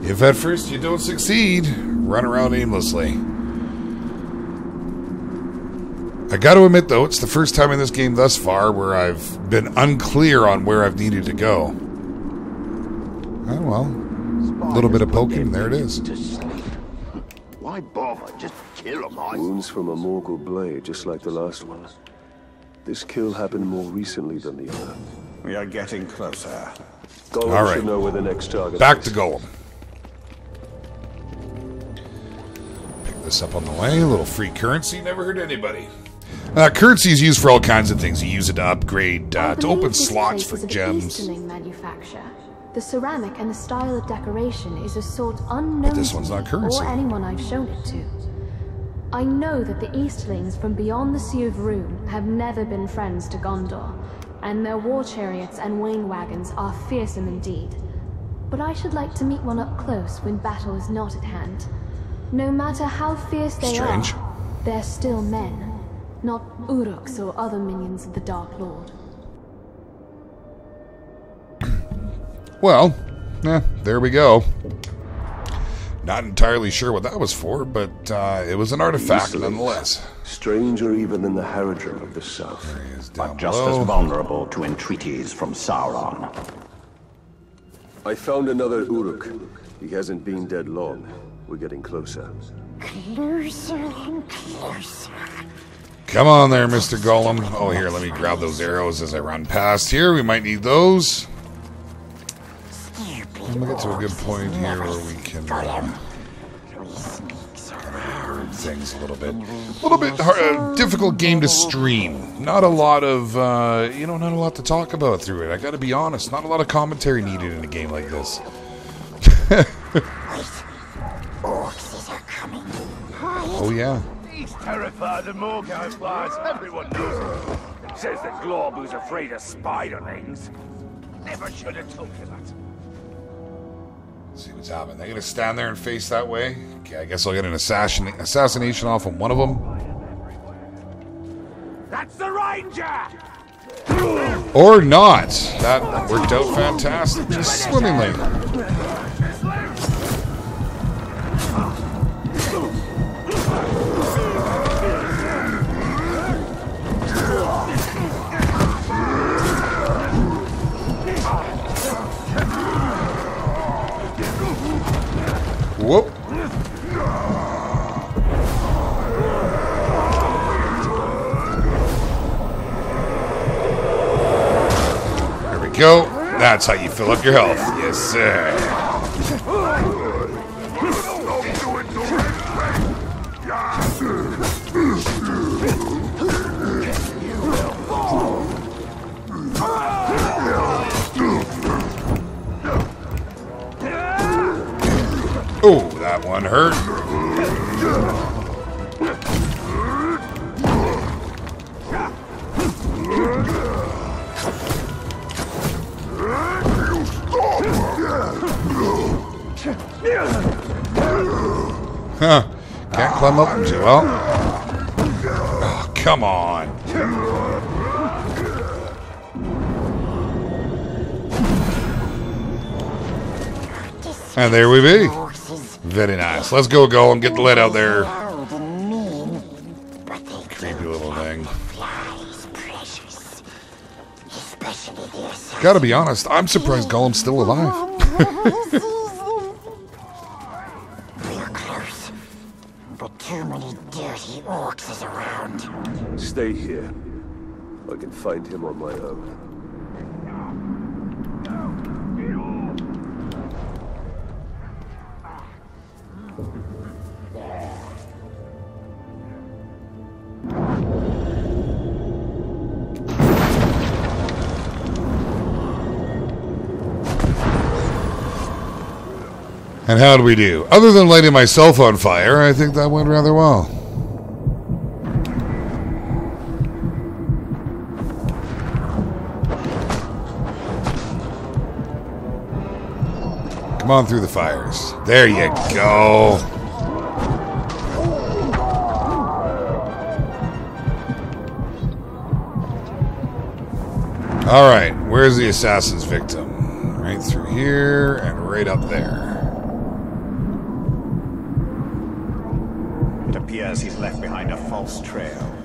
If at first you don't succeed, run around aimlessly. I gotta admit, though, it's the first time in this game thus far where I've been unclear on where I've needed to go. Oh, well. A little bit of poking, there it is. Why bother? Just kill him. Wounds from a Morgul blade, just like the last one. This kill happened more recently than the other. We are getting closer. Gollum should know where the next target Back is. to Gollum. Pick this up on the way. A little free currency. Never hurt anybody. Currency is used for all kinds of things. You use it to upgrade, to open slots for gems. Easterling manufacture. The ceramic and the style of decoration is a sort unknown But this one's not currency. or anyone I've shown it to. I know that the Easterlings from beyond the Sea of Rune have never been friends to Gondor, and their war chariots and wing wagons are fearsome indeed. But I should like to meet one up close when battle is not at hand. No matter how fierce they are, they're still men. Not Uruks or other minions of the Dark Lord. Well, there we go. Not entirely sure what that was for, but it was an artifact nonetheless. Stranger even than the Haradrim of the south. But just as vulnerable to entreaties from Sauron. I found another Uruk. He hasn't been dead long. We're getting closer. Closer and closer. Come on there, Mr. Golem. Oh, here, let me grab those arrows as I run past here. We might need those. And we'll get to a good point here where we can things a little bit hard, difficult game to stream. Not a lot of not a lot to talk about through it. I got to be honest. Not a lot of commentary needed in a game like this. Oh yeah. He's terrified of Morgau flies. Everyone knows it. Says that Glorbu's afraid of spiderlings. Never should have told you that. Let's see what's happening. They're gonna stand there and face that way. Okay, I guess I'll get an assassination off on one of them. That's the ranger. Or not. That worked out fantastic. Just swimmingly. Whoop. There we go. That's how you fill up your health. Yes, sir. Oh, that one hurt. Huh. Can't climb up them too well. Oh, come on. And there we be. Very nice. Let's go, Golem. Get the lead out there. Creepy little thing. Gotta be honest, I'm surprised Golem's still alive. We're close, but too many dirty orcs is around. Stay here. I can find him on my own. And how did we do? Other than lighting myself on fire, I think that went rather well. Come on through the fires. There you go. Alright, where's the assassin's victim? Right through here and right up there. It appears he's left behind a false trail.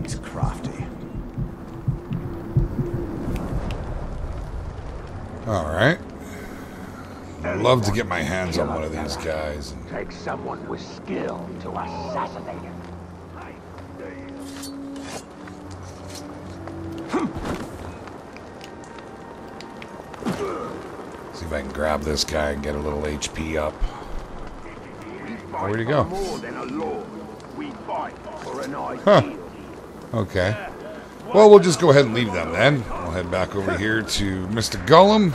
He's crafty. Alright. I'd love to get my hands on one of these guys. Take someone with skill to assassinate him. See if I can grab this guy and get a little HP up. Where'd he go? Huh. Okay. Well, we'll just go ahead and leave them then. I'll head back over here to Mr. Golem.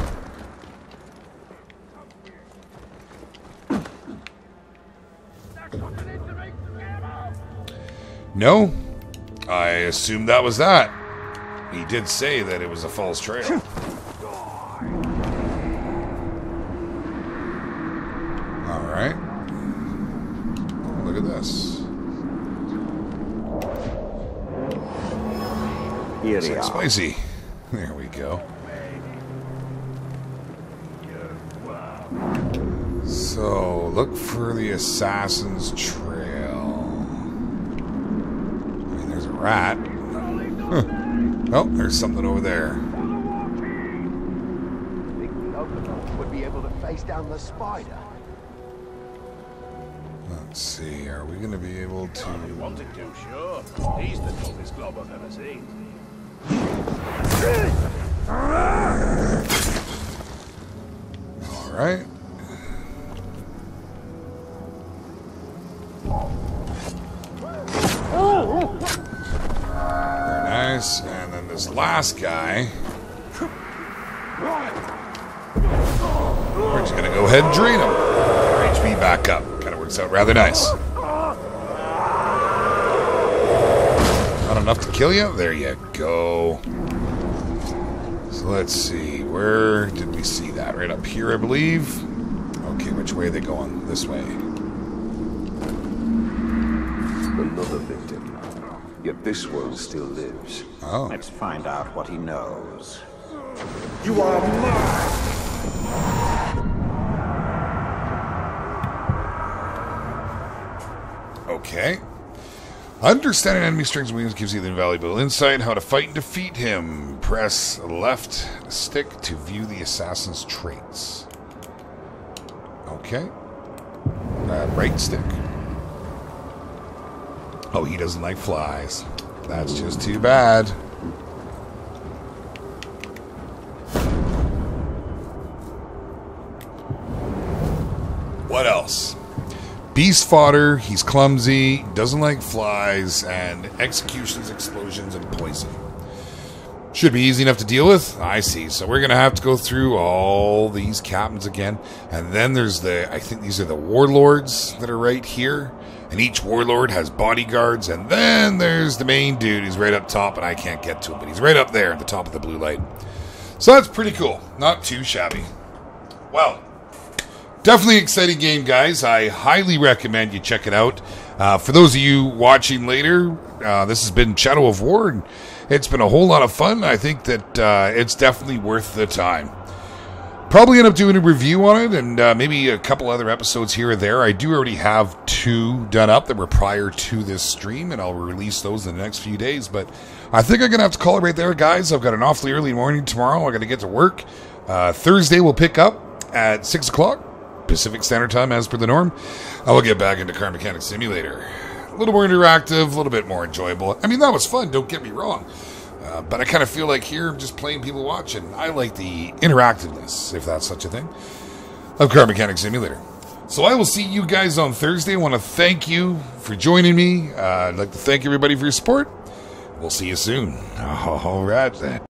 No, I assumed that was that. He did say that it was a false trail. Alright. Look at this. It's like spicy. There we go. So, look for the assassin's trail. I mean, there's a rat. Huh. Oh, there's something over there. chase down the spider. Let's see, are we going to be able to... He wanted to, sure. He's the toughest glob I've ever seen. Alright. Very nice. And then this last guy... we're just going to go ahead and drain him. Our HP back up. Kind of works out rather nice. Not enough to kill you? There you go. So let's see. Where did we see that? Right up here, I believe. Okay, which way are they going? This way. Another victim. Yet this one still lives. Oh. Let's find out what he knows. You are mine! Okay. Understanding enemy strengths and weaknesses gives you the invaluable insight how to fight and defeat him. Press left stick to view the assassin's traits. Okay. Right stick. Oh, he doesn't like flies. That's just too bad. What else? Beast fodder, he's clumsy, doesn't like flies, and executions, explosions, and poison. Should be easy enough to deal with. I see. So we're going to have to go through all these captains again. And then there's the, I think these are the warlords that are right here. And each warlord has bodyguards. And then there's the main dude who's right up top, and I can't get to him. But he's right up there at the top of the blue light. So that's pretty cool. Not too shabby. Well, definitely an exciting game, guys. I highly recommend you check it out. For those of you watching later, this has been Shadow of War, and it's been a whole lot of fun. I think that it's definitely worth the time. Probably end up doing a review on it, and maybe a couple other episodes here or there. I do already have 2 done up that were prior to this stream, and I'll release those in the next few days. But I think I'm going to have to call it right there, guys. I've got an awfully early morning tomorrow. I got to get to work. Thursday we'll pick up at 6 o'clock. Pacific Standard Time, as per the norm. I will get back into Car Mechanic Simulator. A little more interactive, a little bit more enjoyable. I mean, that was fun, don't get me wrong. But I kind of feel like here, I'm just playing people watching. I like the interactiveness, if that's such a thing, of Car Mechanic Simulator. So I will see you guys on Thursday. I want to thank you for joining me. I'd like to thank everybody for your support. We'll see you soon. All right, then.